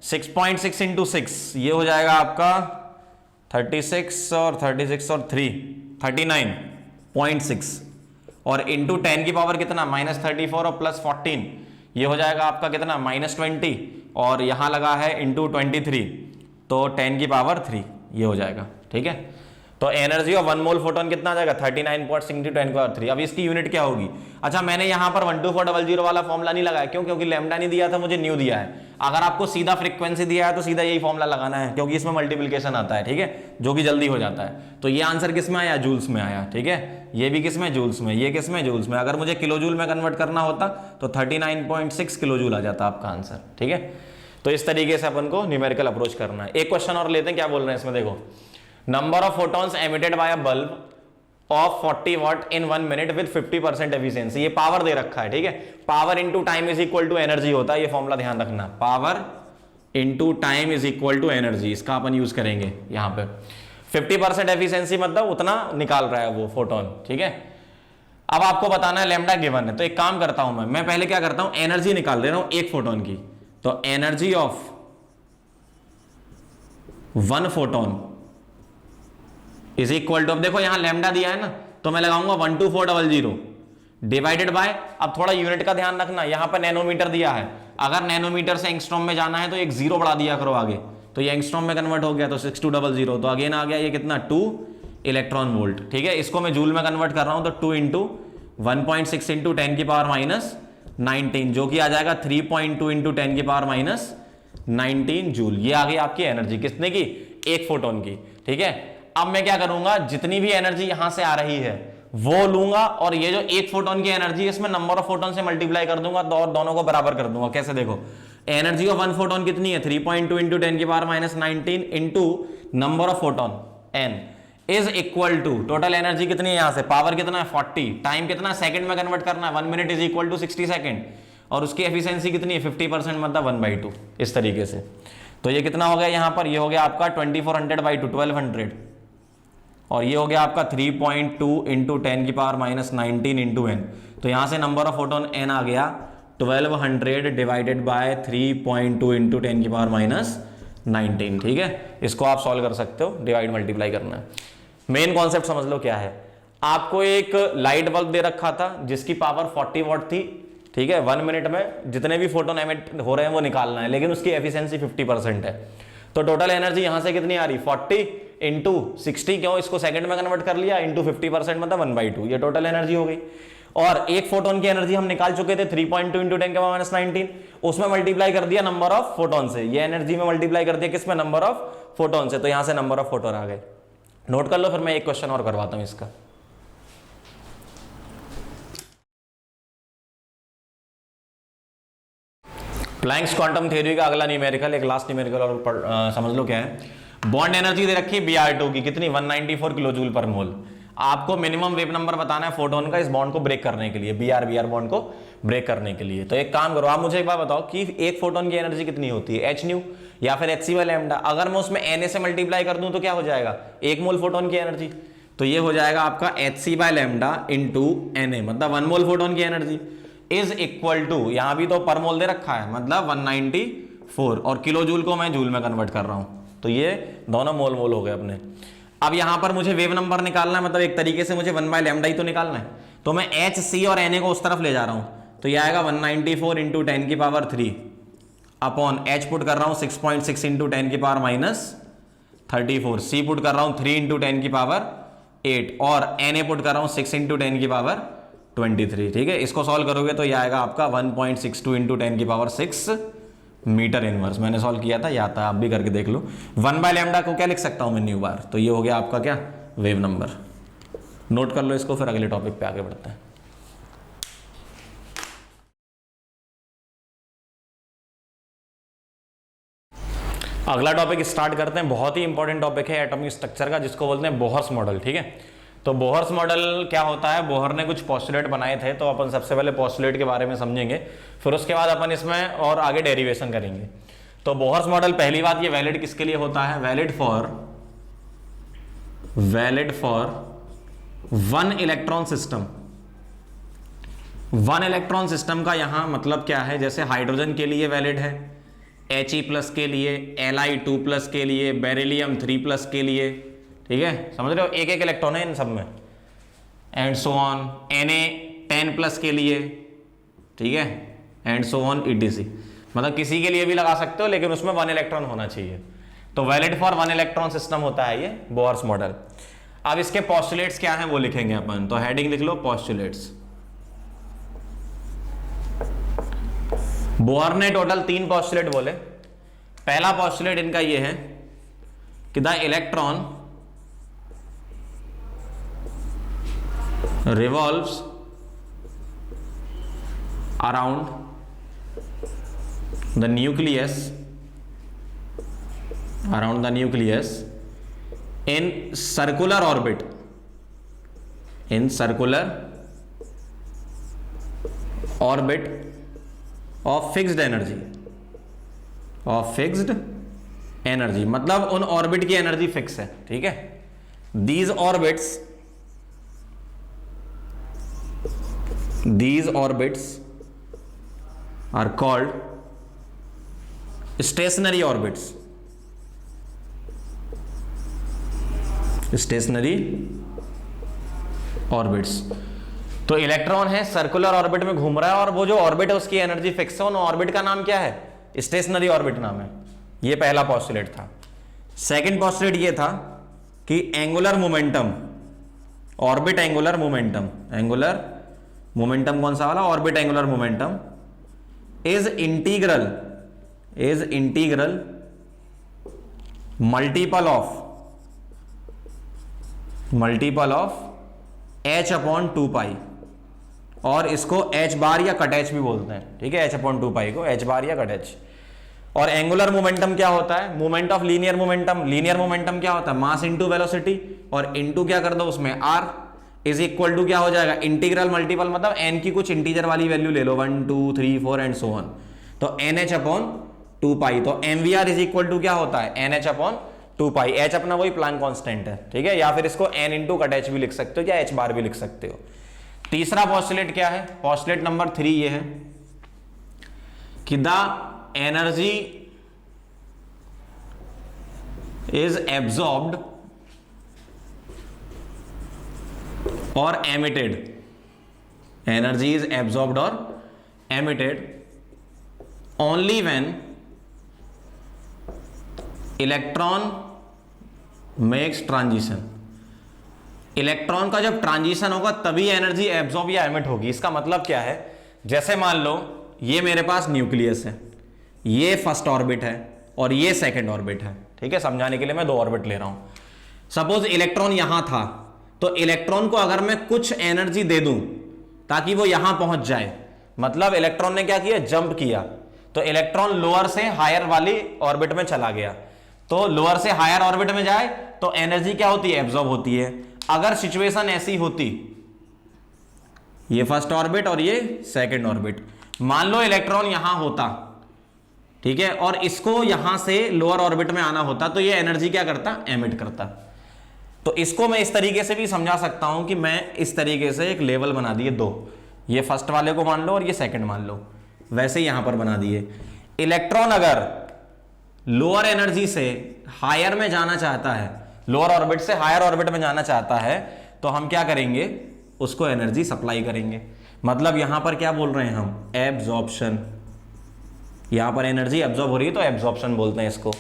6.6 इंटू 6, ये हो जाएगा आपका 36 और 3 39.6, और इंटू 10 की पावर कितना, -34 और +14, ये हो जाएगा आपका कितना, -20, और यहां लगा है इंटू 23, तो 10 की पावर 3 ये हो जाएगा। ठीक है, तो एनर्जी ऑफ 1 मोल फोटोन कितना आ जाएगा, 39.6 इंटू 10 की पावर 3। अब इसकी यूनिट क्या होगी, अच्छा मैंने यहां पर 12400 वाला फॉर्मूला नहीं लगाया, क्यों, क्योंकि लैम्डा नहीं दिया था, मुझे न्यू दिया है। अगर आपको सीधा फ्रीक्वेंसी दिया है तो सीधा यही फॉर्मूला लगाना है, क्योंकि इसमें मल्टीप्लिकेशन आता है। ठीक है, जो कि जल्दी हो जाता है। तो ये आंसर किस में आया, जूल्स में आया। ठीक है, ये भी किस में, जूल्स में, ये किस में, जूल्स में। अगर मुझे किलो जूल में कन्वर्ट करना होता तो 39.6 किलो जूल आ जाता आपका आंसर। ठीक है, तो इस तरीके से अपन को न्यूमेरिकल अप्रोच करना है। एक क्वेश्चन और लेते हैं, क्या बोल रहे हैं इसमें, देखो, number of photons emitted by a bulb of 40 watt in 1 minute with 50% efficiency. ये पावर दे रखा है। ठीक है, power into time is equal to energy होता है, ये फॉर्मूला ध्यान रखना, power into time is equal to energy, इसका अपन यूज करेंगे यहां पे। 50% एफिशिएंसी मतलब उतना निकाल रहा है वो फोटोन। ठीक है, अब आपको बताना है लैम्डा गिवन है, तो एक काम करता हूं मैं पहले क्या करता हूं, एनर्जी निकाल दे रहा हूं 1 फोटोन की। तो energy of 1 photon is equal to, अब देखो यहां लैम्डा दिया है ना, तो मैं लगाऊंगा 12400 डिवाइडेड बाय, अब थोड़ा यूनिट का ध्यान रखना, यहां पर नैनोमीटर दिया है, अगर नैनोमीटर से एंगस्ट्रॉम में जाना है तो एक 0 बढ़ा दिया करो आगे, तो ये एंगस्ट्रॉम में कन्वर्ट हो गया, तो 6200, तो अगेन आ गया ये कितना, 2 इलेक्ट्रॉन वोल्ट। ठीक है, इसको मैं जूल में कन्वर्ट कर रहा हूं, तो 2 इंटू 1.6 इंटू 10 की पावर 19, जो कि आ जाएगा 3.2 इंटू 10 की पावर माइनस 19 जूल। ये आ गई आपकी एनर्जी कितने की, एक फोटोन की। ठीक है, अब मैं क्या करूंगा, जितनी भी एनर्जी यहां से आ रही है वो लूंगा और ये जो एक फोटोन की एनर्जी है इसमें नंबर ऑफ फोटोन से मल्टीप्लाई कर दूंगा तो और दोनों को बराबर कर दूंगा। कैसे, देखो एनर्जी ऑफ वन फोटोन कितनी है 3.2 इंटू 10 की power minus 19 into number of photon n is equal to total energy कितनी है, यहां से पावर कितना है 40, टाइम कितना सेकंड में कन्वर्ट करना है, 1 minute is equal to 60 second, और उसकी एफिशिएंसी कितनी है 50%, मतलब 1/2 इस तरीके से। तो ये कितना हो गया यहां पर, ये हो गया आपका 2400/2 1200, और ये हो गया आपका 3.2 इंटू 10 की पावर माइनस 19 इंटू एन। तो यहां से नंबर ऑफ फोटोन n आ गया 1200 डिवाइडेड बाय 3.2 इंटू 10 की पावर माइनस 19। ठीक है, इसको आप सॉल्व कर सकते हो, डिवाइड मल्टीप्लाई करना है। मेन कॉन्सेप्ट समझ लो क्या है, आपको एक लाइट बल्ब दे रखा था जिसकी पावर 40 वॉट थी। ठीक है, 1 मिनट में जितने भी फोटोन एमिट हो रहे हैं वो निकालना है, लेकिन उसकी एफिशिएंसी 50% है। तो टोटल एनर्जी यहां से कितनी आ रही 40 इंटू 60, क्यों इसको सेकंड में कन्वर्ट कर लिया, इंटू 50% मतलब 1/2, ये टोटल एनर्जी हो गई। और एक फोटोन की एनर्जी हम निकाल चुके थे 3.2 इंटू 10 के पावर माइनस 19, उसमें मल्टीप्लाई कर दिया नंबर ऑफ फोटोन से, ये एनर्जी में मल्टीप्लाई कर दिया किसमें, नंबर ऑफ फोटोन से, तो यहां से नंबर ऑफ फोटोन आ गए। नोट कर लो, फिर मैं एक क्वेश्चन और करवाता हूं इसका। प्लैंक्स क्वांटम थ्योरी का अगला न्यूमेरिकल, एक लास्ट न्यूमेरिकल और समझ लो क्या है। बॉन्ड एनर्जी दे रखी है Br2 की कितनी 194 किलो जूल पर मोल। आपको मिनिमम वेव नंबर बताना है फोटोन का इस बॉन्ड को ब्रेक करने के लिए, Br बॉन्ड को ब्रेक करने के लिए। तो एक काम करो, आप मुझे एक बात बताओ कि एक फोटोन की एनर्जी कितनी होती है, h न्यू या फिर hc/λ। अगर मैं उसमें Na से मल्टीप्लाई कर दूं तो क्या हो जाएगा, 1 मोल फोटोन की एनर्जी, तो ये हो जाएगा आपका hc/λ इंटू Na, मतलब 1 मोल फोटोन की एनर्जी इज इक्वल टू, यहां भी तो पर मोल दे रखा है मतलब 194, और किलो जूल को मैं जूल में कन्वर्ट कर रहा हूं, तो ये दोनों मोल मोल हो गए अपने। अब यहां पर मुझे वेव नंबर निकालना है, मतलब एक तरीके से मुझे 1/λ ही तो निकालना है, तो मैं h c और Na को उस तरफ ले जा रहा हूं, तो ये आएगा 194 इंटू 10 की पावर 3 अपॉन h पुट कर रहा हूं 6.6 इंटू 10 की पावर माइनस 34, c पुट कर रहा हूं 3 इंटू 10 की पावर 8, और Na पुट कर रहा हूं 6 इंटू 10 की पावर 23। ठीक है, इसको सॉल्व करोगे तो ये आएगा आपका 1.62 इंटू 10 की पावर 6 मीटर इनवर्स। मैंने सॉल्व किया था, याद था, आप भी करके देख लो। 1/λ को क्या लिख सकता हूं मैं, न्यू बार, तो ये हो गया आपका क्या, वेव नंबर। नोट कर लो इसको, फिर अगले टॉपिक पे आगे बढ़ते हैं। अगला टॉपिक स्टार्ट करते हैं, बहुत ही इंपॉर्टेंट टॉपिक है एटॉमिक स्ट्रक्चर का, जिसको बोलते हैं बोहर्स मॉडल। ठीक है, तो बोहर्स मॉडल क्या होता है, बोहर ने कुछ पोस्टुलेट बनाए थे, तो अपन सबसे पहले पोस्टुलेट के बारे में समझेंगे, फिर उसके बाद अपन इसमें और आगे डेरिवेशन करेंगे। तो बोहर्स मॉडल, पहली बात ये वैलिड किसके लिए होता है, valid for 1 electron system. 1 electron system का यहां मतलब क्या है, जैसे हाइड्रोजन के लिए वैलिड है, He+ के लिए, Li2+ के लिए, बेरिलियम 3+ के लिए। ठीक है, समझ रहे हो, एक एक इलेक्ट्रॉन है इन सब में, एंड सो ऑन, Na10+ के लिए। ठीक है, एंड सो ऑन etc, मतलब किसी के लिए भी लगा सकते हो, लेकिन उसमें 1 इलेक्ट्रॉन होना चाहिए। तो वैलिड फॉर 1 इलेक्ट्रॉन सिस्टम होता है ये बोहर्स मॉडल। अब इसके पोस्टुलेट्स क्या हैं वो लिखेंगे अपन, तो हेडिंग लिख लो पोस्टुलेट्स। बोहर ने टोटल 3 पोस्टुलेट बोले। पहला पोस्टुलेट इनका ये है कि the electron revolves around the nucleus in circular orbit of fixed energy, मतलब उन ऑर्बिट की एनर्जी फिक्स है। ठीक है, These orbits are called stationary orbits. तो इलेक्ट्रॉन है सर्कुलर ऑर्बिट में घूम रहा है, और वो जो ऑर्बिट है उसकी एनर्जी फिक्स है। उन ऑर्बिट का नाम क्या है, स्टेशनरी ऑर्बिट नाम है। ये पहला पोस्टुलेट था। सेकंड पोस्टुलेट ये था कि angular momentum, orbit angular momentum कौन सा वाला, orbit angular momentum is integral multiple of h upon 2 पाई, और इसको h बार या कट h भी बोलते हैं, ठीक है, h अपॉन 2 पाई को h बार या कट h। और एंगुलर मोमेंटम क्या होता है, मोमेंट ऑफ लीनियर मोमेंटम क्या होता है, मास इनटू वेलोसिटी, और इनटू क्या कर दो उसमें r इज इक्वल टू क्या हो जाएगा, इंटीग्रल मल्टीपल मतलब n की कुछ इंटीजर वाली वैल्यू ले लो, 1 2 3 4 एंड सो ऑन, तो nh अपॉन 2 पाई। तो mvr इज इक्वल टू क्या होता है, nh अपॉन 2 पाई, h अपना वही प्लैंक कांस्टेंट है, ठीक है, या फिर इसको n इंटू कट h भी लिख सकते हो, या h बार भी लिख सकते हो। तीसरा पोस्टुलेट क्या है, पोस्टुलेट नंबर 3 ये है कि द एनर्जी इज एब्जॉर्ब्ड और एमिटेड, एनर्जी इज एब्जॉर्ब्ड और emitted only when electron makes transition. Electron का जब ट्रांजिशन होगा तभी एनर्जी एब्जॉर्ब या एमिट होगी। इसका मतलब क्या है, जैसे मान लो ये मेरे पास न्यूक्लियस है, ये फर्स्ट ऑर्बिट है और ये सेकंड ऑर्बिट है, ठीक है, समझाने के लिए मैं 2 ऑर्बिट ले रहा हूं। सपोज इलेक्ट्रॉन यहां था, तो इलेक्ट्रॉन को अगर मैं कुछ एनर्जी दे दूं ताकि वो यहां पहुंच जाए, मतलब इलेक्ट्रॉन ने क्या किया, जंप किया, तो इलेक्ट्रॉन लोअर से हायर वाली ऑर्बिट में चला गया, तो लोअर से हायर ऑर्बिट में जाए तो एनर्जी क्या होती है, एब्जॉर्ब होती है। अगर सिचुएशन ऐसी होती, ये फर्स्ट ऑर्बिट और ये सेकंड ऑर्बिट, मान लो इलेक्ट्रॉन यहां होता, ठीक है, और इसको यहां से लोअर ऑर्बिट में आना होता, तो ये एनर्जी क्या करता, एमिट करता। तो इसको मैं इस तरीके से भी समझा सकता हूं कि मैं इस तरीके से एक लेवल बना दिए 2, ये फर्स्ट वाले को मान लो और ये सेकंड मान लो, वैसे यहां पर बना दिए। इलेक्ट्रॉन अगर लोअर एनर्जी से हायर में जाना चाहता है, लोअर ऑर्बिट से हायर ऑर्बिट में जाना चाहता है, तो हम क्या करेंगे, उसको एनर्जी सप्लाई करेंगे। मतलब यहां पर क्या बोल रहे हैं हम, एब्जॉर्प्शन, यहां पर एनर्जी एब्जॉर्ब हो रही है तो एब्जॉर्प्शन बोलते हैं इसको।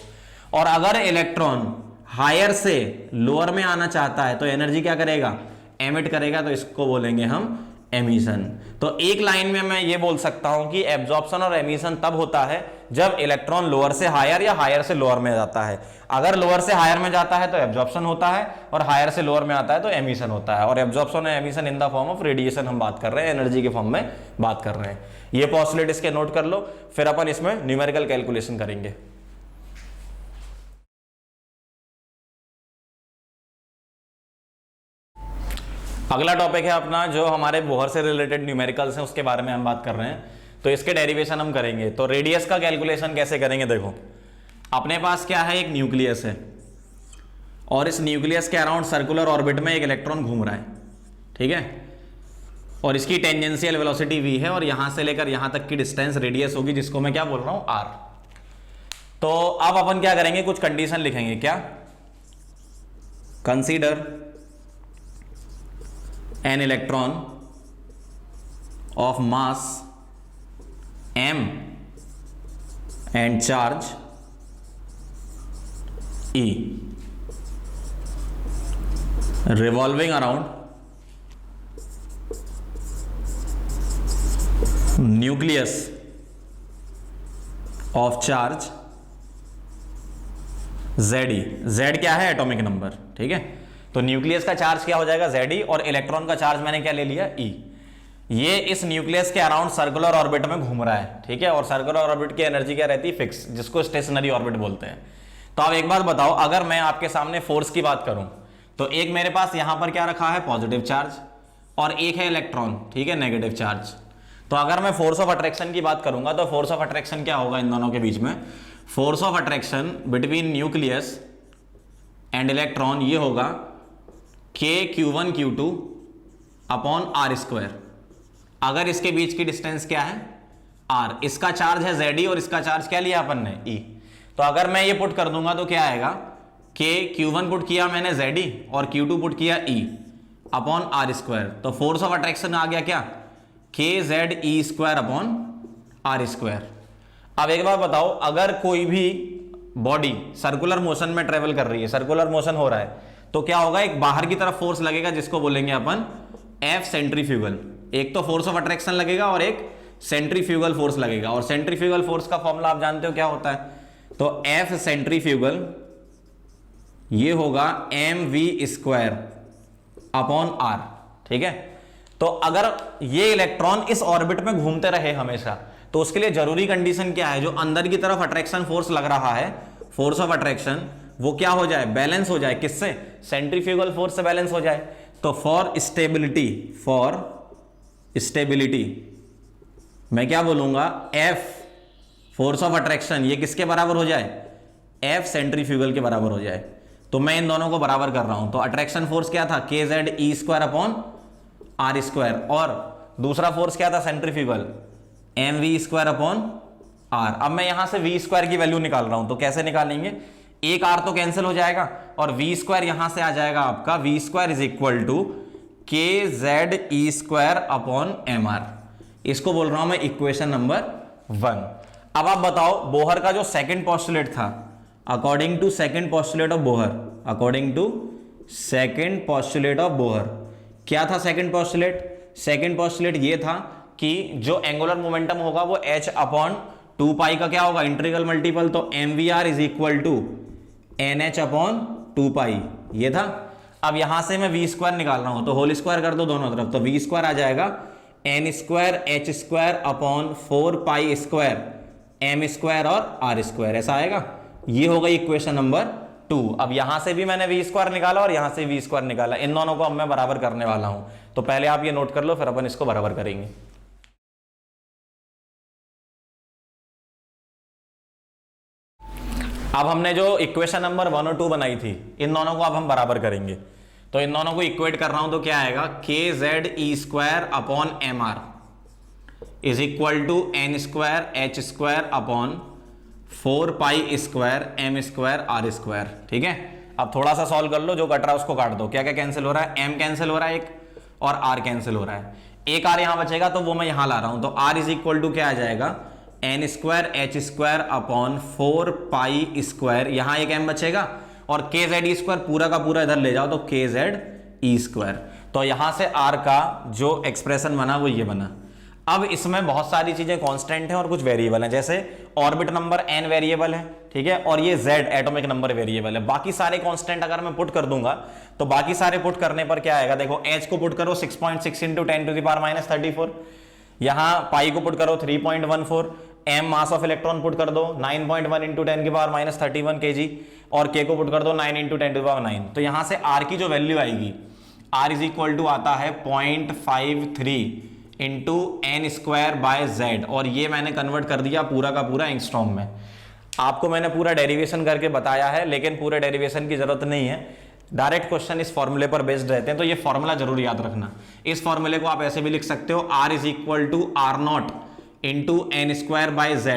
और अगर इलेक्ट्रॉन हायर से लोअर में आना चाहता है तो एनर्जी क्या करेगा, एमिट करेगा, तो इसको बोलेंगे हम एमिशन। तो एक लाइन में मैं ये बोल सकता हूं कि एब्जॉर्प्शन और एमिशन तब होता है जब इलेक्ट्रॉन लोअर से हायर या हायर से लोअर में जाता है। अगर लोअर से हायर में जाता है तो एब्जॉर्प्शन होता है, और हायर से लोअर में आता है तो एमिशन होता है। और एब्जॉर्प्शन और emission in the form of radiation हम बात कर रहे हैं, एनर्जी के फॉर्म में बात कर रहे हैं। ये पोस्टुलेट इसके नोट कर लो, फिर अपन इसमें न्यूमेरिकल कैलकुलेशन करेंगे। अगला टॉपिक है अपना जो हमारे बोहर से रिलेटेड न्यूमेरिकल्स हैं, उसके बारे में हम बात कर रहे हैं, तो इसके डेरिवेशन हम करेंगे। तो रेडियस का कैलकुलेशन कैसे करेंगे, देखो अपने पास क्या है, एक न्यूक्लियस है, और इस न्यूक्लियस के अराउंड सर्कुलर ऑर्बिट में एक इलेक्ट्रॉन घूम रहा है, ठीक है, और इसकी टेंजेंशियल वेलोसिटी v है, और यहां से लेकर यहां तक की डिस्टेंस रेडियस होगी, जिसको मैं क्या बोल रहा हूं, r। तो अब अपन क्या करेंगे, कुछ कंडीशन लिखेंगे, क्या, consider an electron of mass m and charge e revolving around nucleus of charge Ze। Z क्या है, एटॉमिक नंबर, ठीक है। तो न्यूक्लियस का चार्ज क्या हो जाएगा, Ze, और इलेक्ट्रॉन का चार्ज मैंने क्या ले लिया, E। ये इस न्यूक्लियस के अराउंड सर्कुलर ऑर्बिट में घूम रहा है, ठीक है, और सर्कुलर ऑर्बिट की एनर्जी क्या रहती है, फिक्स, जिसको स्टेशनरी ऑर्बिट बोलते हैं। तो अब एक बात बताओ, अगर मैं आपके सामने फोर्स की बात करूं, तो एक मेरे पास यहां पर क्या रखा है, पॉजिटिव चार्ज, और एक है इलेक्ट्रॉन, ठीक है, नेगेटिव चार्ज। तो अगर मैं फोर्स ऑफ अट्रैक्शन की बात करूंगा, तो फोर्स ऑफ अट्रैक्शन क्या होगा इन दोनों के बीच में, force of attraction between nucleus and electron ये होगा Q1 Q2 अपॉन r²। अगर इसके बीच की डिस्टेंस क्या है, r, इसका चार्ज है Ze और इसका चार्ज क्या लिया अपन ने, E। तो अगर मैं ये पुट कर दूंगा तो क्या आएगा, Q1 पुट किया मैंने Ze और Q2 पुट किया E अपॉन r²। तो फोर्स ऑफ अट्रैक्शन आ गया क्या, KZE² अपॉन r²। अब एक बार बताओ, अगर कोई भी बॉडी सर्कुलर मोशन में ट्रेवल कर रही है, सर्कुलर मोशन हो रहा है, तो क्या होगा, एक बाहर की तरफ फोर्स लगेगा जिसको बोलेंगे अपन F सेंट्रीफ्यूगल। एक तो फोर्स ऑफ अट्रैक्शन लगेगा और एक सेंट्रीफ्यूगल फोर्स लगेगा, और सेंट्रीफ्यूगल फोर्स का फॉर्मूला आप जानते हो क्या होता है, तो F सेंट्रीफ्यूगल ये होगा mv² अपॉन r, ठीक है। तो अगर ये इलेक्ट्रॉन इस ऑर्बिट में घूमते रहे हमेशा, तो उसके लिए जरूरी कंडीशन क्या है, जो अंदर की तरफ अट्रैक्शन फोर्स लग रहा है, फोर्स ऑफ अट्रैक्शन, वो क्या हो जाए, बैलेंस हो जाए, किससे, सेंट्रीफ्यूगल फोर्स से बैलेंस हो जाए। तो फॉर स्टेबिलिटी मैं क्या बोलूंगा, F फोर्स ऑफ अट्रैक्शन ये किसके बराबर हो जाए, F सेंट्रीफ्यूगल के बराबर हो जाए। तो मैं इन दोनों को बराबर कर रहा हूं, तो अट्रैक्शन फोर्स क्या था, kZe² अपॉन r², और दूसरा फोर्स क्या था सेंट्रीफ्यूगल, mv² अपॉन r। अब मैं यहां से v² की वैल्यू निकाल रहा हूं, तो कैसे निकालेंगे, एक r तो कैंसिल हो जाएगा और v² यहां से आ जाएगा आपका, v² is equal to kZe² upon mr। इसको बोल रहा हूं मैं इक्वेशन नंबर 1। अब आप बताओ बोहर का जो सेकंड पोस्टुलेट था, according to second postulate of Bohr, क्या था सेकंड पोस्टुलेट, सेकंड पोस्टुलेट ये था कि जो एंगुलर मोमेंटम होगा वो h अपॉन 2 पाई का क्या होगा, इंटीग्रल मल्टीपल, तो mvr is equal to nh upon 2 pi, ये था। अब यहां से मैं v² निकाल रहा हूं, तो होल स्क्वायर कर दो दोनों तरफ, तो v² आ जाएगा n² h² upon 4 pi square m² और r², ऐसा आएगा। ये होगा इक्वेशन नंबर 2। अब यहां से भी मैंने v² निकाला और यहां से v² निकाला, इन दोनों को अब मैं बराबर करने वाला हूं। तो पहले आप ये नोट कर लो, फिर अपन इसको बराबर करेंगे। अब हमने जो इक्वेशन नंबर 1 और 2 बनाई थी, इन दोनों को अब हम बराबर करेंगे। तो इन दोनों को इक्वेट कर रहा हूं, तो क्या आएगा, kZe² upon mr is equal to n² h² upon 4 pi square m² r², ठीक है। अब थोड़ा सा सॉल्व कर लो, जो कट रहा है उसको काट दो। क्या क्या कैंसिल हो रहा है, m कैंसिल हो रहा है एक, और r कैंसिल हो रहा है, एक r यहां बचेगा, तो वो मैं यहां ला रहा हूं। तो r इज इक्वल टू क्या आ जाएगा, n² h² upon 4 pi square, यहां एक m बचेगा, और kZe² पूरा का पूरा इधर ले जाओ, तो kZe²। तो यहां से r का जो एक्सप्रेशन बना वो ये बना। अब इसमें बहुत सारी चीजें कांस्टेंट हैं और कुछ वेरिएबल हैं, जैसे ऑर्बिट नंबर n वेरिएबल है, ठीक है, और ये z एटॉमिक नंबर वेरिएबल है। बाकी सारे कांस्टेंट अगर मैं पुट कर दूंगा, तो बाकी सारे पुट करने पर क्या आएगा, देखो h को पुट करो 6.6 इंटू 10⁻⁻34, यहां पाई को पुट करो 3.14, m mass of electron put कर दो 9.1 इंटू 10⁻31 kg, और k को पुट कर दो 9 इंटू 10⁹। तो यहां से r की जो वैल्यू आएगी, r इज इक्वल टू आता है 0.53 इंटू n² बाय z, और ये मैंने कन्वर्ट कर दिया पूरा का पूरा एंगस्ट्रॉम में। आपको मैंने पूरा डेरिवेशन करके बताया है, लेकिन पूरे डेरिवेशन की जरूरत नहीं है, डायरेक्ट क्वेश्चन इस फॉर्मूले पर बेस्ड रहते हैं, तो ये फॉर्मूला जरूर याद रखना। इस फॉर्मूले को आप ऐसे भी लिख सकते हो, r is equal to r0 into n² by z,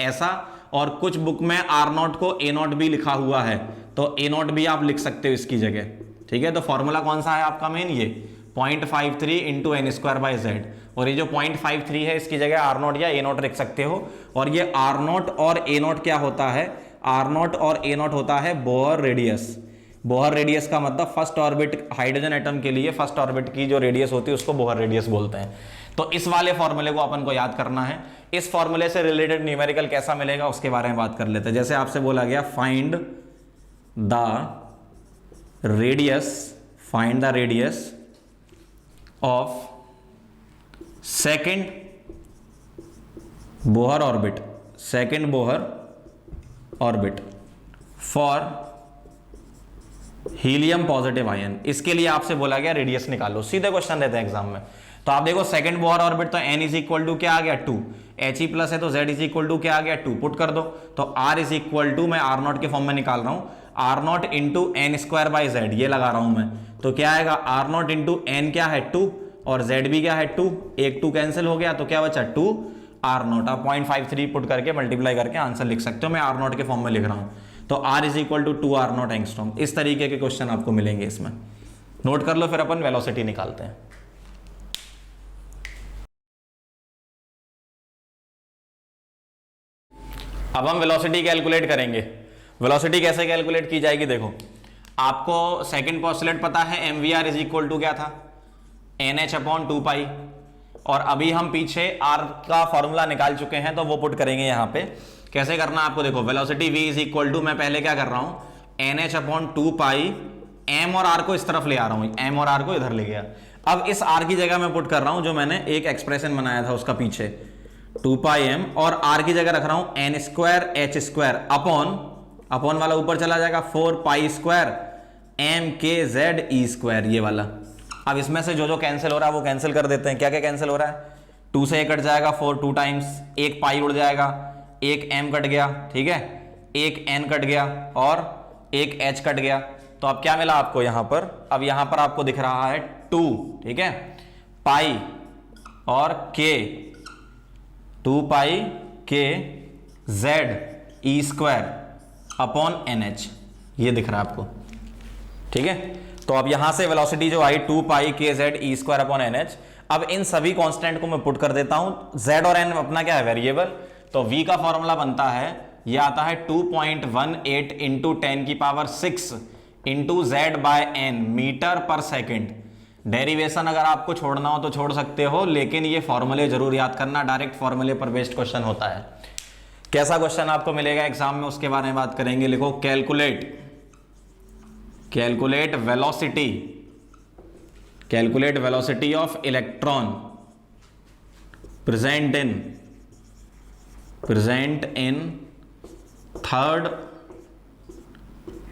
ऐसा। और कुछ बुक में r0 को a0 भी लिखा हुआ है, तो a0 भी आप लिख सकते हो इसकी जगह, ठीक है। तो फॉर्मूला कौन सा है आपका मेन, ये 0.53 इंटू n² बाय z, और ये जो 0.53 है इसकी जगह r0 या a0 लिख सकते हो। और ये r0 और a0 क्या होता है, r0 और a0 होता है बोहर रेडियस। बोहर रेडियस का मतलब फर्स्ट ऑर्बिट, हाइड्रोजन एटम के लिए फर्स्ट ऑर्बिट की जो रेडियस होती है उसको बोहर रेडियस बोलते हैं। तो इस वाले फॉर्मूले को अपन को याद करना है। इस फॉर्मूले से रिलेटेड न्यूमेरिकल कैसा मिलेगा उसके बारे में बात कर लेते हैं। जैसे आपसे बोला गया find the radius of second Bohr orbit for helium positive ion. इसके लिए आपसे बोला गया रेडियस निकालो, सीधे क्वेश्चन रहते हैं एग्जाम में। तो आप देखो सेकंड बोहर ऑर्बिट, तो n इज इक्वल टू क्या आ गया 2, He प्लस है तो z इज इक्वल टू क्या आ गया 2, पुट कर दो। तो r इज इक्वल टू, मैं r0 के फॉर्म में निकाल रहा हूं, r0 into n² by z, ये लगा रहा हूं मैं। तो क्या आएगा, r0 इंटू n क्या है 2, और z भी क्या है 2, एक 2 कैंसिल हो गया, तो क्या बचा 2 r0। आप 0.53 पुट करके मल्टीप्लाई करके आंसर लिख सकते हो, मैं r0 के फॉर्म में लिख रहा हूं। तो r is equal to 2 r0 angstrom. इस तरीके के क्वेश्चन आपको मिलेंगे इसमें, नोट कर लो, फिर अपन वेलोसिटी निकालते हैं। अब हम वेलोसिटी कैलकुलेट करेंगे। वेलोसिटी कैसे कैलकुलेट की जाएगी, देखो आपको सेकंड पोस्टुलेट पता है, mvr इज इक्वल टू क्या था, nh अपॉन 2 पाई, और अभी हम पीछे आर का फॉर्मूला निकाल चुके हैं, तो वो पुट करेंगे यहां पे। कैसे करना आपको देखो, velocity v is equal to, मैं पहले क्या कर रहा हूं, NH अपॉन 2 पाई, m और r को इस तरफ ले आ रहा हूं, m और r को इधर ले गया। अब इस r की जगह मैं पुट कर रहा हूं जो मैंने एक एक्सप्रेशन बनाया था उसका पीछे, 2 पाई m, और r की जगह रख रहा हूं n square h square upon वाला ऊपर चला जाएगा 4 pi square m k z e square, ये वाला। अब इसमें से जो जो कैंसिल हो रहा है वो कैंसिल कर देते हैं। क्या क्या कैंसिल हो रहा है, 2 से 1 कट जाएगा, 4 2 टाइम्स, एक पाई उड़ जाएगा, एक m कट गया, ठीक है, एक n कट गया और एक h कट गया। तो अब क्या मिला आपको यहां पर, अब यहां पर आपको दिख रहा है 2, ठीक है, पाई और k, 2 पाई k z e square upon NH, ये दिख रहा है आपको, ठीक है। तो अब यहां से वेलोसिटी जो आई 2 पाई k z e square upon NH। अब इन सभी कांस्टेंट को मैं पुट कर देता हूं, z और n अपना क्या है, वेरिएबल। तो v का फॉर्मूला बनता है, ये आता है 2.18 इंटू 10 की power 6 into z by n metre पर सेकेंड। डेरिवेशन अगर आपको छोड़ना हो तो छोड़ सकते हो, लेकिन ये फॉर्मूले जरूर याद करना, डायरेक्ट फॉर्मूले पर बेस्ड क्वेश्चन होता है। कैसा क्वेश्चन आपको मिलेगा एग्जाम में उसके बारे में बात करेंगे। लिखो calculate velocity of electron present in third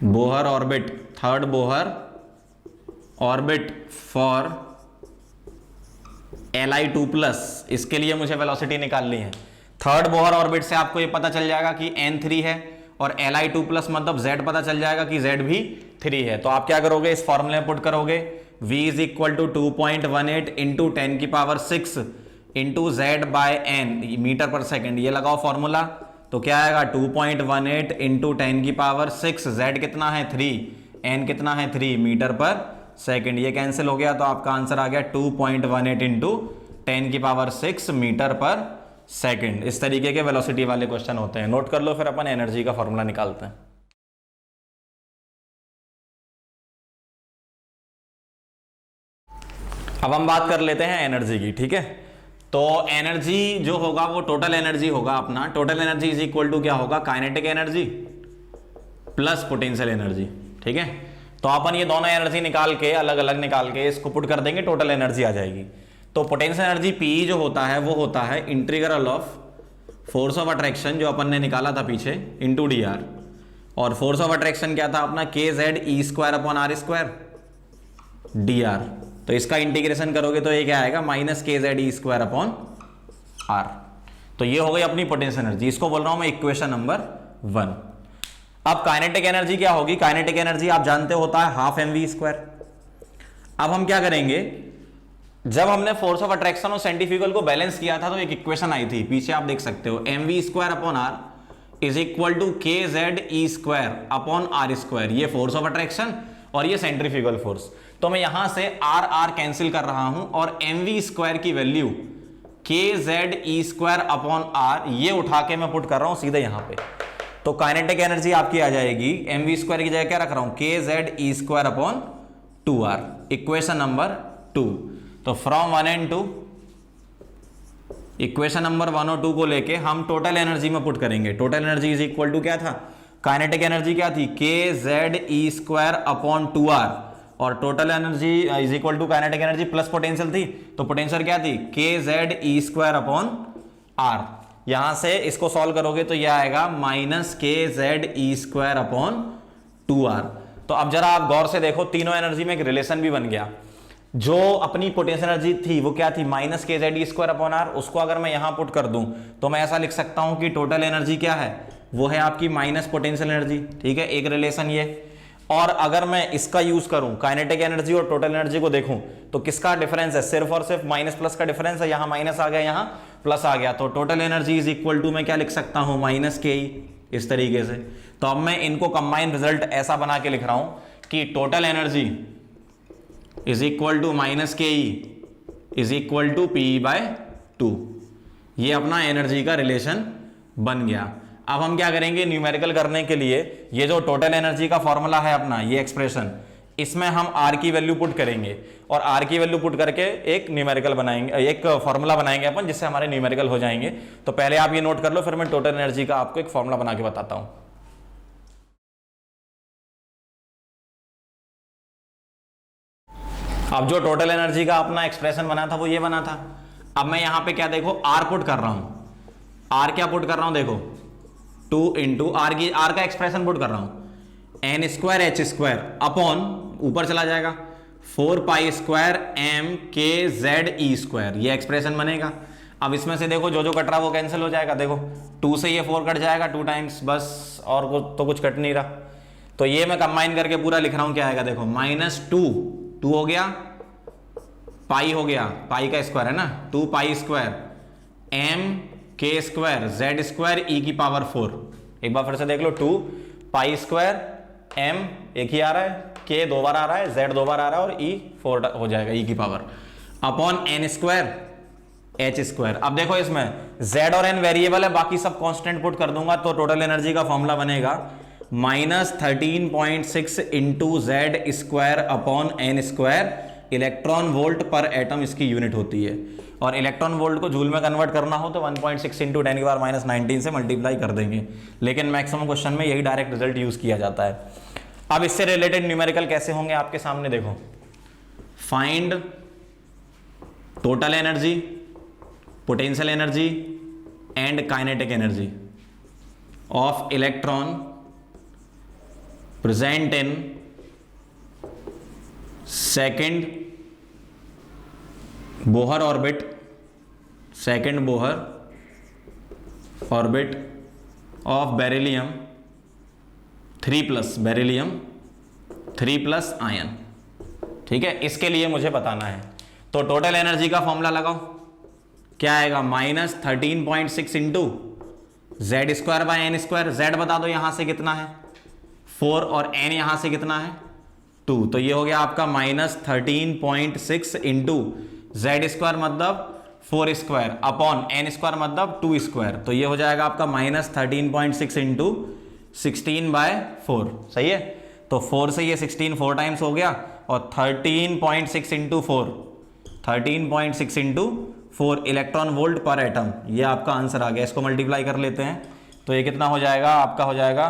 Bohr orbit for Li2+। इसके लिए मुझे वेलोसिटी निकालनी है। थर्ड बोहर ऑर्बिट से आपको ये पता चल जाएगा कि N3 है, और Li2+ मतलब Z पता चल जाएगा कि Z भी 3 है। तो आप क्या करोगे, इस फॉर्मूले में पुट करोगे, v is equal to 2.18 into 10 की power 6 into Z by n metre पर सेकेंड, ये लगाओ फॉर्मूला। तो क्या आएगा, 2.18 इंटू 10 की पावर 6, Z कितना है 3, n कितना है 3 मीटर पर सेकेंड, ये कैंसिल हो गया। तो आपका आंसर आ गया 2.18 इंटू 10 की पावर 6 मीटर पर सेकेंड। इस तरीके के वेलोसिटी वाले क्वेश्चन होते हैं, नोट कर लो। फिर अपन एनर्जी का फॉर्मूला निकालते हैं। अब हम बात कर लेते हैं एनर्जी की, ठीक है। तो एनर्जी जो होगा वो टोटल एनर्जी होगा अपना। Total energy is equal to क्या होगा, kinetic energy plus potential energy, ठीक है। तो अपन ये दोनों एनर्जी निकाल के अलग अलग निकाल के इसको पुट कर देंगे, टोटल एनर्जी आ जाएगी। तो पोटेंशियल एनर्जी पी जो होता है वो होता है integral of force of attraction जो अपन ने निकाला था पीछे इंटू डी आर, और फोर्स ऑफ अट्रैक्शन क्या था अपना, K Z E square upon are square D R. तो इसका इंटीग्रेशन करोगे तो ये क्या आएगा, माइनस के जेड ई स्क्वायर अपॉन आर। तो ये हो गई अपनी पोटेंशियल एनर्जी, इसको बोल रहा हूं मैं इक्वेशन नंबर 1। अब काइनेटिक एनर्जी क्या होगी, काइनेटिक एनर्जी आप जानते होता है हाफ एम वी स्क्वायर। अब हम क्या करेंगे, जब हमने फोर्स ऑफ अट्रैक्शन और सेंट्रीफ्यूगल को बैलेंस किया था तो एक इक्वेशन आई थी, पीछे आप देख सकते हो, m we square upon r is equal to k Z E square upon are square. ये फोर्स ऑफ अट्रैक्शन और ये सेंट्रीफ्यूगल फोर्स। तो मैं यहां से आर आर कैंसिल कर रहा हूं और एम वी स्क्वायर की वैल्यू के जेड ई स्क्वायर अपॉन आर ये उठा के मैं पुट कर रहा हूं सीधे यहां पे। तो काइनेटिक एनर्जी आपकी आ जाएगी, एम वी स्क्वायर की जगह क्या रख रहा हूं, के जेड ई square upon 2r, equation number 2। तो फ्रॉम 1 and 2 इक्वेशन नंबर 1 और 2 को लेके हम टोटल एनर्जी में पुट करेंगे। Total energy is equal to क्या था, काइनेटिक एनर्जी क्या थी, के जेड ई स्क्वायर अपॉन 2r, और total energy is equal to kinetic energy plus potential थी। तो पोटेंशियल क्या थी, के जेड ई स्क्वायर अपॉन आर। यहां से इसको सॉल्व करोगे तो यह आएगा माइनस के जेड ई स्क्वायर अपॉन 2r। तो अब जरा आप गौर से देखो, तीनों एनर्जी में एक रिलेशन भी बन गया। जो अपनी पोटेंशियल एनर्जी थी वो क्या थी, माइनस के जेड ई स्क्वायर अपॉन आर, उसको अगर मैं यहां पुट कर दूं तो मैं ऐसा लिख सकता हूं कि टोटल एनर्जी क्या है, वो है आपकी माइनस पोटेंशियल एनर्जी, ठीक है, एक रिलेशन ये। और अगर मैं इसका यूज करूं, काइनेटिक एनर्जी और टोटल एनर्जी को देखूं तो किसका डिफरेंस है, सिर्फ और सिर्फ माइनस प्लस का डिफरेंस है। यहां माइनस आ गया, यहां प्लस आ गया, तो total energy is equal to मैं क्या लिख सकता हूं, माइनस के ई, इस तरीके से। तो अब मैं इनको कंबाइन रिजल्ट ऐसा बना के लिख रहा हूं कि total energy is equal to minus k e is equal to p by 2। ये अपना एनर्जी का रिलेशन बन गया। अब हम क्या करेंगे, न्यूमेरिकल करने के लिए ये जो टोटल एनर्जी का फॉर्मूला है अपना, ये एक्सप्रेशन, इसमें हम आर की वैल्यू पुट करेंगे और आर की वैल्यू पुट करके एक न्यूमेरिकल बनाएंगे, एक फॉर्मूला बनाएंगे अपन जिससे हमारे न्यूमेरिकल हो जाएंगे। तो पहले आप ये नोट कर लो, फिर मैं टोटल एनर्जी का आपको एक फॉर्मूला बना के बताता हूं। अब जो टोटल एनर्जी का अपना एक्सप्रेशन बना था वो ये बना था। अब मैं यहां पे क्या देखो आर पुट कर रहा हूं, आर क्या पुट कर रहा हूं देखो 2 इंटू आर की, आर का एक्सप्रेशन पुट कर रहा हूं N square H square upon ऊपर चला जाएगा 4 pi square M K Z ई स्क्वायर, ये एक्सप्रेशन बनेगा। अब इसमें से देखो जो जो कट रहा वो कैंसिल हो जाएगा, देखो 2 से ये 4 कट जाएगा 2 टाइम्स, बस और तो कुछ कट नहीं रहा। तो ये मैं कंबाइन करके पूरा लिख रहा हूं, क्या आएगा देखो -2 हो गया, पाई हो गया, पाई का स्क्वायर है ना, 2 पाई स्क्वायर एम के स्क्वायर जेड स्क्वायर ई की पावर 4। एक बार फिर से देख लो 2 पाई स्क्वायर एम एक ही आ रहा है, के 2 बार आ रहा है, जेड 2 बार आ रहा है और ई 4 हो जाएगा ई की power upon N square H square. अब देखो इसमें जेड और एन वेरिएबल है, बाकी सब कांस्टेंट पुट कर दूंगा तो टोटल एनर्जी का फॉर्मूला बनेगा -13.6 into Z square upon N square, electron volt पर एटम इसकी यूनिट होती है। और इलेक्ट्रॉन वोल्ट को जूल में कन्वर्ट करना हो तो 1.6 इंटू 10⁻⁻19 से मल्टीप्लाई कर देंगे, लेकिन मैक्सिमम क्वेश्चन में यही डायरेक्ट रिजल्ट यूज किया जाता है। अब इससे रिलेटेड न्यूमेरिकल कैसे होंगे आपके सामने देखो, find total energy, potential energy and kinetic energy of electron present in second Bohr orbit, second Bohr orbit of beryllium 3+, beryllium 3+ ion. ठीक है, इसके लिए मुझे बताना है। तो टोटल एनर्जी का फॉर्मूला लगाओ, क्या आएगा -13.6 into Z square by N square. Z बता दो यहां से कितना है 4 और एन यहां से कितना है 2, तो ये हो गया आपका -13.6 इंटू जेड स्क्वायर मतलब 4 स्क्वायर अपॉन एन स्क्वायर मतलब 2 स्क्वायर, तो ये हो जाएगा आपका -13.6 इंटू 16/4। सही है, तो 4 से ये 16 4 टाइम्स हो गया और 13.6 इंटू 4, 13.6 इंटू 4 इलेक्ट्रॉन वोल्ट पर एटम, ये आपका आंसर आ गया। इसको मल्टीप्लाई कर लेते हैं तो ये कितना हो जाएगा आपका, हो जाएगा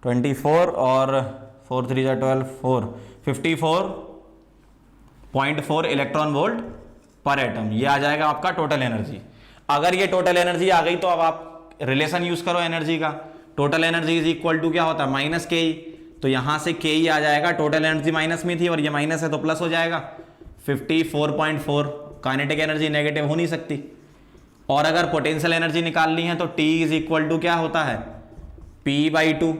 24 और 4 3 12 4 54.4 इलेक्ट्रॉन वोल्ट पर एटम, ये आ जाएगा आपका टोटल एनर्जी। अगर ये टोटल एनर्जी आ गई तो अब आप रिलेशन यूज करो एनर्जी का, total energy is equal to क्या होता है -ke, तो यहां से ke आ जाएगा, टोटल एनर्जी माइनस में थी और ये माइनस है तो प्लस हो जाएगा 54.4। काइनेटिक एनर्जी नेगेटिव हो नहीं सकती। और अगर पोटेंशियल एनर्जी निकालनी है तो T इज इक्वल टू क्या होता है P/2,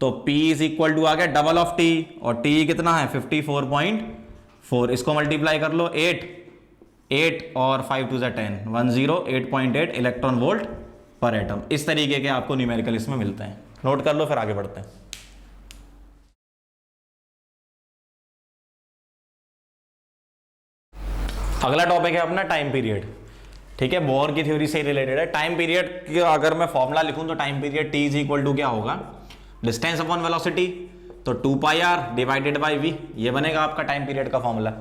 तो P इज इक्वल टू आ गया डबल ऑफ T और T कितना है 54.4। इसको मल्टीप्लाई कर लो 8 और 5 2 10 108.8 इलेक्ट्रॉन वोल्ट पर एटम। इस तरीके के आपको न्यूमेरिकल इसमें मिलते हैं, नोट कर लो फिर आगे बढ़ते हैं। अगला टॉपिक है अपना टाइम पीरियड। ठीक है, बोर की थ्योरी से रिलेटेड है। टाइम पीरियड का अगर मैं फॉर्मूला लिखूं तो time period T is equal to क्या होगा, डिस्टेंस अपॉन वेलोसिटी, तो 2πr डिवाइडेड बाई v, ये बनेगा आपका टाइम पीरियड का फॉर्मूला।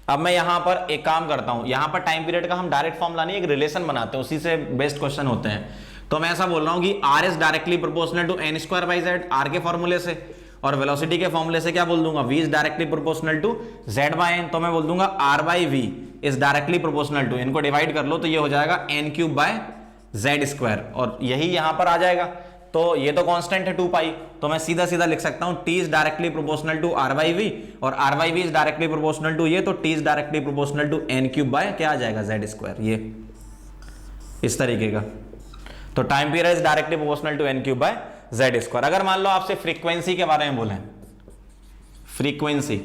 अब मैं यहां पर एक काम करता हूं, यहां पर टाइम पीरियड का हम डायरेक्ट फॉर्मूला नहीं, एक रिलेशन बनाते हैं, उसी से बेस्ट क्वेश्चन होते हैं। तो मैं ऐसा बोल रहा हूं कि r is directly proportional to n square by z, r के फॉर्मूले से, और वेलोसिटी के फॉर्मूले से क्या बोल दूंगा v is directly proportional to z by n, तो मैं बोल दूंगा r by v is directly proportional to, इनको डिवाइड कर लो तो ये हो जाएगा n³ बाय z स्क्वायर, और यही यहां पर आ जाएगा। तो ये तो कांस्टेंट है 2π, तो मैं सीधा सीधा लिख सकता हूं t is directly proportional to r by v, और r by v is directly proportional to ये, तो t is directly proportional to n³ by क्या आ जाएगा z स्क्वायर, ये इस तरीके का। तो time period is directly proportional to n³ by z square. अगर मान लो आपसे फ्रीक्वेंसी के बारे में बोले, फ्रीक्वेंसी,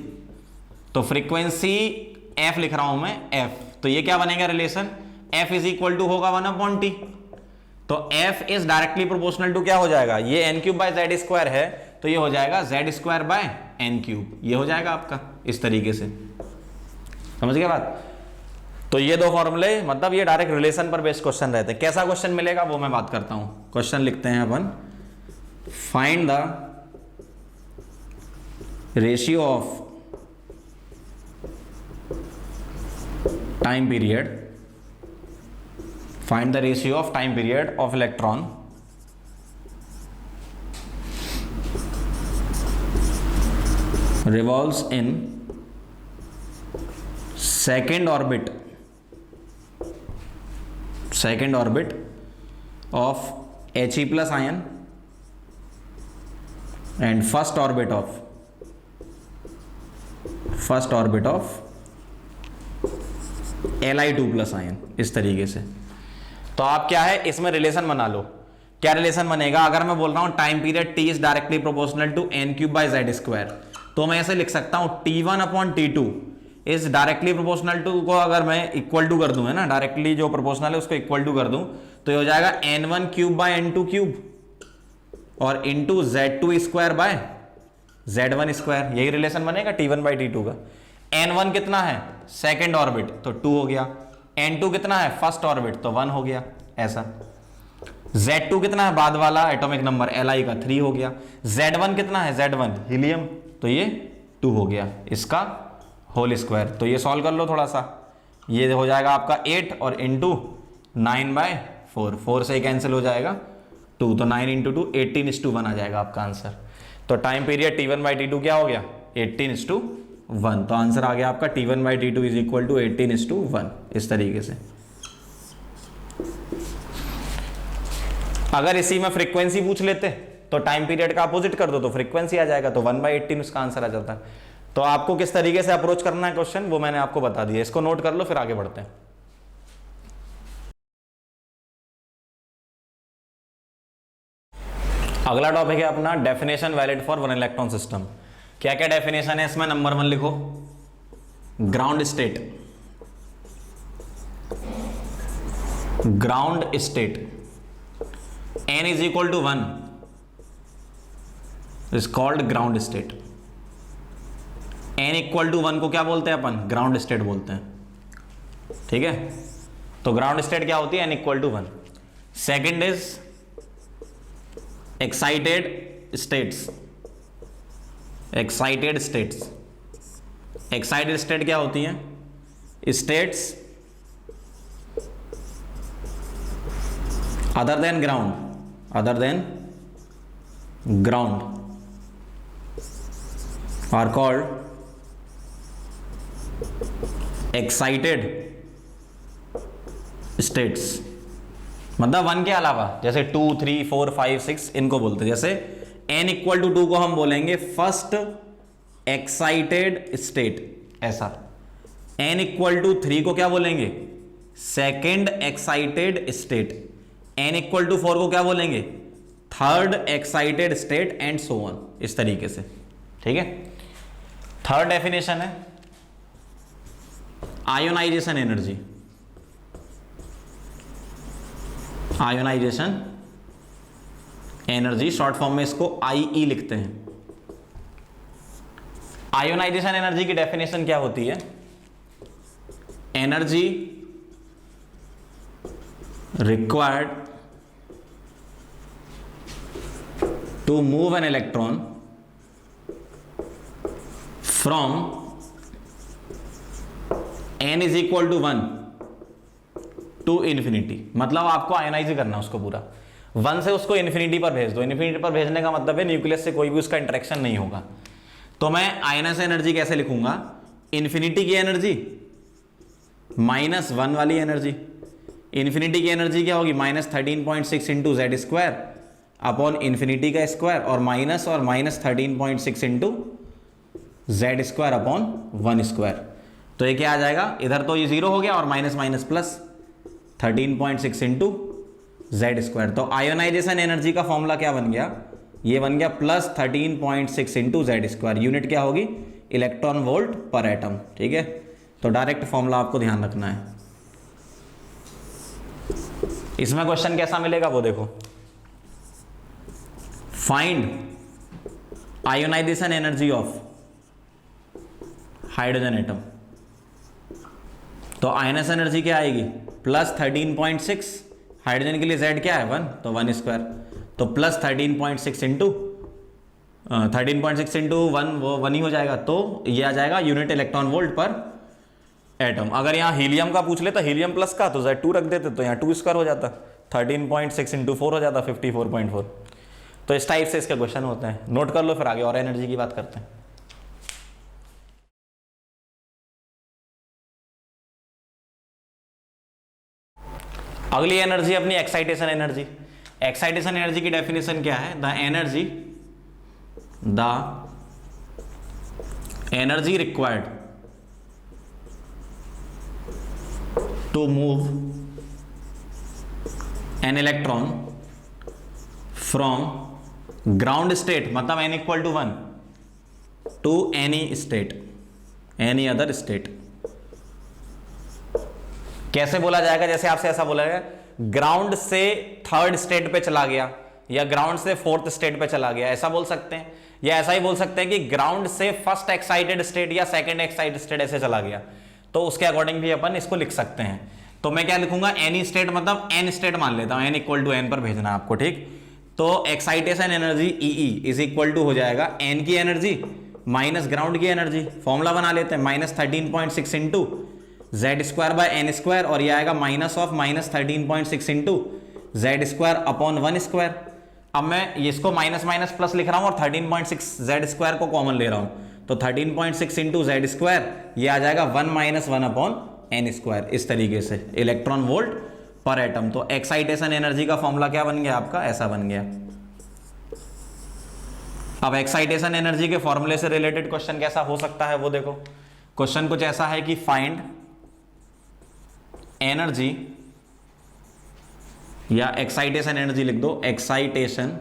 तो फ्रीक्वेंसी f लिख रहा हूं मैं f, तो ये क्या बनेगा relation, f is equal to होगा 1/t, तो f is directly proportional to क्या हो जाएगा, ये n³ बाय z स्क्वायर है तो ये हो जाएगा z स्क्वायर बाय n³, ये हो जाएगा आपका इस तरीके से। समझ गए बात। तो ये दो फॉर्मूले, मतलब ये डायरेक्ट रिलेशन पर बेस्ड क्वेश्चन रहते हैं। कैसा क्वेश्चन मिलेगा वो मैं बात करता हूं। क्वेश्चन लिखते हैं अपन, find the ratio of time period, find the ratio of time period of electron revolves in second orbit of He plus ion and first orbit of Li2 plus ion, इस तरीके से। तो आप क्या है इसमें रिलेशन बना लो। क्या रिलेशन बनेगा? अगर मैं बोल रहा हूं time period t is directly proportional to n cube by Z square, तो मैं ऐसे लिख सकता हूं t1 upon t2 is directly proportional to को अगर मैं इक्वल टू कर दूं, है ना, डायरेक्टली जो प्रोपोर्शनल है उसको इक्वल टू कर दूं, तो ये हो जाएगा n1 cube by n2 cube और into z2 square by z1 square. यही रिलेशन बनेगा t1 बाई t2 का। n1 कितना है? सेकेंड ऑर्बिट, तो 2 हो गया। n2 कितना है? फर्स्ट ऑर्बिट, तो 1 हो गया। ऐसा z2 कितना है? बाद वाला एटॉमिक नंबर Li का 3 हो गया। z1 कितना है? z1 हीलियम, तो ये 2 हो गया, इसका होल स्क्वायर। तो ये सॉल्व कर लो थोड़ा सा, ये हो जाएगा आपका 8 और इंटू 9/4, 4 से ही कैंसिल हो जाएगा 2, तो 9 इंटू 2 18:1 आ जाएगा आपका आंसर। तो time period t1 by t2 क्या हो गया? 18:1। तो आंसर आ गया आपका t1 by t2 is equal to 18:1, इस तरीके से। अगर इसी में फ्रीक्वेंसी पूछ लेते तो टाइम पीरियड का अपोजिट कर दो तो फ्रीक्वेंसी आ जाएगा, तो 1/18 उसका आंसर आ जाता है। तो आपको किस तरीके से अप्रोच करना है क्वेश्चन वो मैंने आपको बता दिया, इसको नोट कर लो फिर आगे बढ़ते हैं। अगला टॉपिक है अपना definition valid for one electron system. क्या क्या डेफिनेशन है इसमें? नंबर 1 लिखो, ground state. Ground state n is equal to 1 is called ground state. n equal to 1 को क्या बोलते हैं अपन? ग्राउंड स्टेट बोलते हैं, ठीक है। तो ग्राउंड स्टेट क्या होती है? n equal to 1। Second is excited states. Excited states, excited state क्या होती हैं? States other than ground are called excited states. मतलब 1 के अलावा जैसे 2, 3, 4, 5, 6 इनको बोलते हैं। जैसे n इक्वल टू 2 को हम बोलेंगे फर्स्ट एक्साइटेड स्टेट, ऐसा। n इक्वल टू 3 को क्या बोलेंगे? Second excited state. n equal to 4 को क्या बोलेंगे? Third excited state, and so on, इस तरीके से, ठीक है। थर्ड डेफिनेशन है ionisation energy. Ionisation energy short form में इसको IE लिखते हैं। आयोनाइजेशन एनर्जी की डेफिनेशन क्या होती है? Energy required to move an electron from n is equal to 1 to infinity. मतलब आपको आयोनाइज करना है उसको पूरा, 1 से उसको इन्फिनिटी पर भेज दो। इन्फिनिटी पर भेजने का मतलब है न्यूक्लियस से कोई भी उसका इंटरेक्शन नहीं होगा। तो मैं आयोनाइजेशन एनर्जी कैसे लिखूंगा? इन्फिनिटी की एनर्जी -1 वाली एनर्जी। इन्फिनिटी की एनर्जी क्या होगी? -13.6 into Z square upon infinity का स्क्वायर, और -13.6 into Z square upon 1 square. तो ये क्या आ जाएगा? इधर तो ये 0 हो गया और minus plus 13.6 into Z square. तो आयोनाइजेशन एनर्जी का फॉर्मूला क्या बन गया? ये बन गया plus 13.6 into Z square. Unit क्या होगी? इलेक्ट्रॉन वोल्ट पर एटम, ठीक है। तो डायरेक्ट फॉर्मूला आपको ध्यान रखना है। इसमें क्वेश्चन कैसा मिलेगा वो देखो, find ionisation energy of hydrogen atom. तो आयोनाइजेशन एनर्जी क्या आएगी? प्लस 13.6, हाइड्रोजन के लिए Z क्या है? 1, तो 1 स्क्वायर, तो प्लस 13.6 इंटू 13.6 इंटू वन, वो 1 ही हो जाएगा, तो ये आ जाएगा यूनिट इलेक्ट्रॉन वोल्ट पर एटम। अगर यहाँ हीलियम का पूछ ले तो हीलियम प्लस का तो Z2 रख देते, तो यहाँ 2 स्क्वायर हो जाता, 13.6 इंटू 4 हो जाता 54.4। तो इस टाइप से इसके क्वेश्चन होते हैं, नोट कर लो, फिर आगे और एनर्जी की बात करते हैं। अगली एनर्जी अपनी एक्साइटेशन एनर्जी। एक्साइटेशन एनर्जी की डेफिनेशन क्या है? The energy required to move an electron from ground state, मतलब n equal to 1 to any state, any other state. कैसे बोला जाएगा? जैसे आपसे ऐसा बोला जाएगा, ग्राउंड से थर्ड स्टेट पे चला गया या ग्राउंड से फोर्थ स्टेट पे चला गया, ऐसा बोल सकते हैं। या ऐसा ही बोल सकते हैं कि ग्राउंड से फर्स्ट एक्साइटेड स्टेट या सेकंड एक्साइटेड स्टेट ऐसे चला गया, तो उसके अकॉर्डिंग भी अपन इसको लिख सकते हैं। तो मैं क्या लिखूंगा? एनी स्टेट, मतलब एन स्टेट मान लेता हूं, n इक्वल टू एन पर भेजना है आपको, ठीक। तो excitation energy E is equal to हो जाएगा n की एनर्जी माइनस ग्राउंड की एनर्जी। फॉर्मूला बना लेते हैं, -13.6 into Z square by N square, और ये आएगा minus of -13.6 into Z square upon 1 square. अब मैं इसको माइनस माइनस प्लस लिख रहा हूं और 13.6 जेड स्क्वायर को कॉमन ले रहा हूं, तो 13.6 इंटू जेड स्क्वायर ये आ जाएगा 1 - 1 अपॉन एन स्क्वायर। इस तरीके से इलेक्ट्रॉन वोल्ट पर एटम। तो एक्साइटेशन एनर्जी का फॉर्मूला क्या बन गया आपका? ऐसा बन गया। अब एक्साइटेशन एनर्जी के फॉर्मूले से रिलेटेड क्वेश्चन कैसा हो सकता है वो देखो। क्वेश्चन कुछ ऐसा है कि फाइंड एनर्जी, या एक्साइटेशन एनर्जी लिख दो, excitation,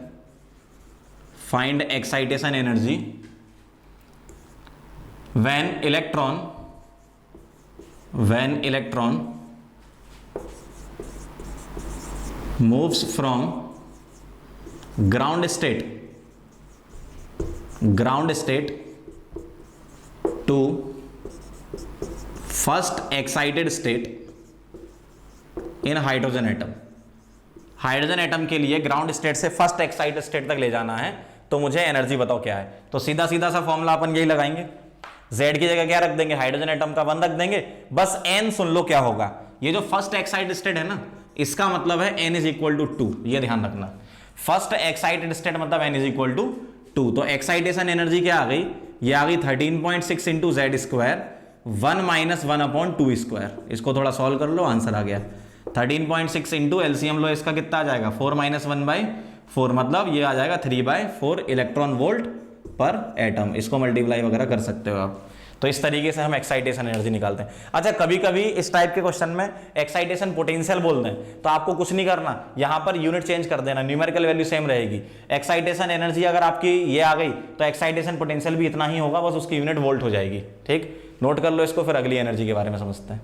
find excitation energy when electron moves from ground state to first excited state in hydrogen atom. Hydrogen atom के लिए ग्राउंड स्टेट से फर्स्ट एक्साइटेड स्टेट तक ले जाना है, तो मुझे एनर्जी बताओ क्या है। तो सीधा सीधा सा फॉर्मूला अपन यही लगाएंगे, Z की जगह क्या रख देंगे? हाइड्रोजन एटम का 1 रख देंगे, बस n सुन लो क्या होगा। ये जो फर्स्ट एक्साइटेड स्टेट है ना, इसका मतलब है n इज इक्वल टू 2, ये ध्यान रखना। फर्स्ट एक्साइटेड स्टेट मतलब n इज इक्वल टू 2। तो एक्साइटेशन एनर्जी क्या आ गई? ये आ गई 13.6 into Z square 1 - 1 upon 2 square. इसको थोड़ा सॉल्व कर लो, आंसर आ गया 13.6 इंटू एलसीएम लो, इसका कितना आ जाएगा? 4 - 1/4, मतलब ये आ जाएगा 3/4 इलेक्ट्रॉन वोल्ट पर एटम। इसको मल्टीप्लाई वगैरह कर सकते हो आप। तो इस तरीके से हम एक्साइटेशन एनर्जी निकालते हैं। अच्छा, कभी कभी इस टाइप के क्वेश्चन में एक्साइटेशन पोटेंशियल बोल दें, तो आपको कुछ नहीं करना, यहां पर यूनिट चेंज कर देना, न्यूमेरिकल वैल्यू सेम रहेगी। एक्साइटेशन एनर्जी अगर आपकी ये आ गई तो एक्साइटेशन पोटेंशियल भी इतना ही होगा, बस उसकी यूनिट वोल्ट हो जाएगी, ठीक। नोट कर लो इसको, फिर अगली एनर्जी के बारे में समझते हैं।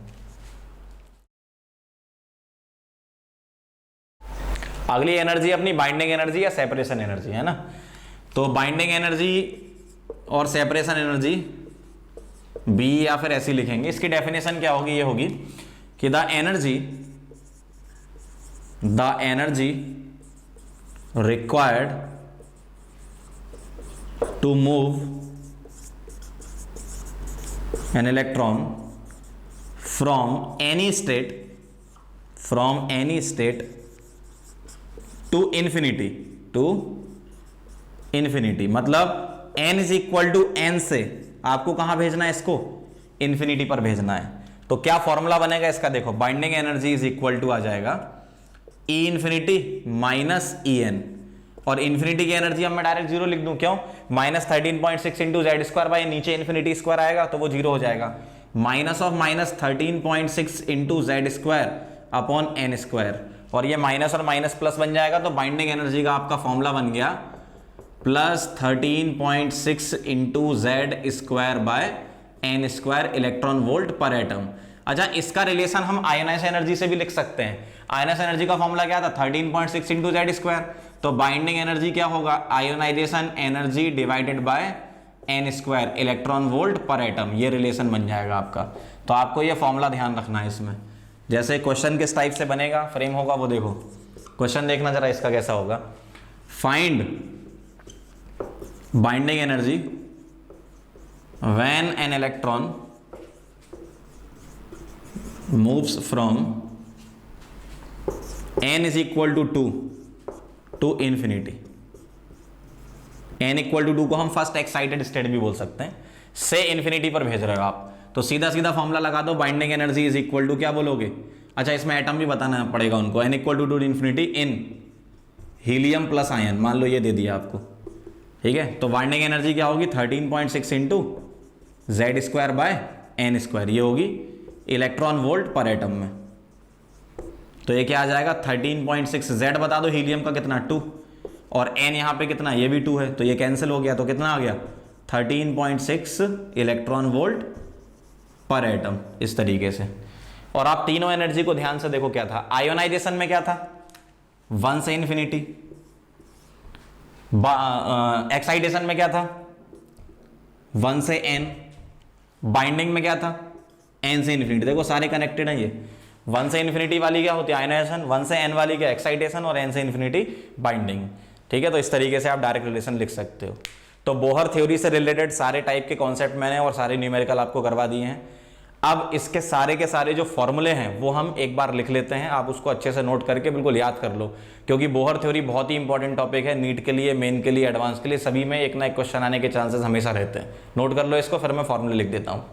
अगली एनर्जी अपनी बाइंडिंग एनर्जी या सेपरेशन एनर्जी है ना। तो बाइंडिंग एनर्जी और सेपरेशन एनर्जी बी या फिर ऐसी लिखेंगे। इसकी डेफिनेशन क्या होगी? ये होगी कि the energy required to move an electron from any state to infinity, मतलब n is equal to n से आपको कहां भेजना है? इसको इन्फिनिटी पर भेजना है। तो क्या फॉर्मूला बनेगा इसका? देखो, binding energy is equal to आ जाएगा E इन्फिनिटी माइनस EN, और इन्फिनिटी की एनर्जी अब मैं डायरेक्ट 0 लिख दूं, क्यों? -13.6 इंटू जेड स्क्वायर बाय नीचे इन्फिनिटी स्क्वायर आएगा तो वो 0 हो जाएगा, minus of -13.6 into Z square upon N square, और ये माइनस और माइनस प्लस बन जाएगा। तो बाइंडिंग एनर्जी का आपका फॉर्मूला बन गया +13.6 into Z square by N square electron volt पर एटम। अच्छा, इसका रिलेशन हम आयोनाइज एनर्जी से भी लिख सकते हैं। आयोनाइज एनर्जी का फॉर्मूला क्या था? 13.6 इंटू जेड स्क्वायर। तो बाइंडिंग एनर्जी क्या होगा? Ionisation energy divided by N square electron volt पर एटम, ये रिलेशन बन जाएगा आपका। तो आपको ये फॉर्मूला ध्यान रखना है इसमें। जैसे क्वेश्चन किस टाइप से बनेगा, फ्रेम होगा, वो देखो। क्वेश्चन देखना जरा इसका कैसा होगा। Find binding energy when an electron moves from n is equal to 2 to infinity. n equal to 2 को हम फर्स्ट एक्साइटेड स्टेट भी बोल सकते हैं, से इंफिनिटी पर भेज रहे हो आप, तो सीधा सीधा फॉर्मूला लगा दो, binding energy is equal to क्या बोलोगे, अच्छा इसमें एटम भी बताना पड़ेगा उनको, n equal to infinity in helium plus ion, मान लो ये दे दिया आपको, ठीक है। तो बाइंडिंग एनर्जी क्या होगी 13.6 into Z square by N square, ये होगी इलेक्ट्रॉन वोल्ट पर एटम में। तो ये क्या आ जाएगा 13.6, जेड बता दो हीलियम का कितना 2, और एन यहाँ पे कितना, ये भी 2 है, तो ये कैंसिल हो गया, तो कितना आ गया 13.6 इलेक्ट्रॉन वोल्ट पर एटम, इस तरीके से। और आप तीनों एनर्जी को ध्यान से देखो, क्या था आयोनाइजेशन में, क्या था 1 से इंफिनिटी, एक्साइटेशन में क्या था 1 से n, बाइंडिंग में क्या था n से इंफिनिटी। देखो सारे कनेक्टेड हैं, ये 1 से इंफिनिटी वाली क्या होती है आयोनाइजेशन, 1 से n वाली क्या एक्साइटेशन, और n से इंफिनिटी बाइंडिंग, ठीक है। तो इस तरीके से आप डायरेक्ट रिलेशन लिख सकते हो। तो बोहर थ्योरी से रिलेटेड सारे टाइप के कॉन्सेप्ट मैंने और सारे न्यूमेरिकल आपको करवा दिए हैं। अब इसके सारे के सारे जो फॉर्मूले हैं वो हम एक बार लिख लेते हैं, आप उसको अच्छे से नोट करके बिल्कुल याद कर लो, क्योंकि बोहर थ्योरी बहुत ही इंपॉर्टेंट टॉपिक है, नीट के लिए, मेन के लिए, एडवांस के लिए, सभी में एक ना एक क्वेश्चन आने के चांसेस हमेशा रहते हैं। नोट कर लो इसको, फिर मैं फॉर्मूले लिख देता हूँ।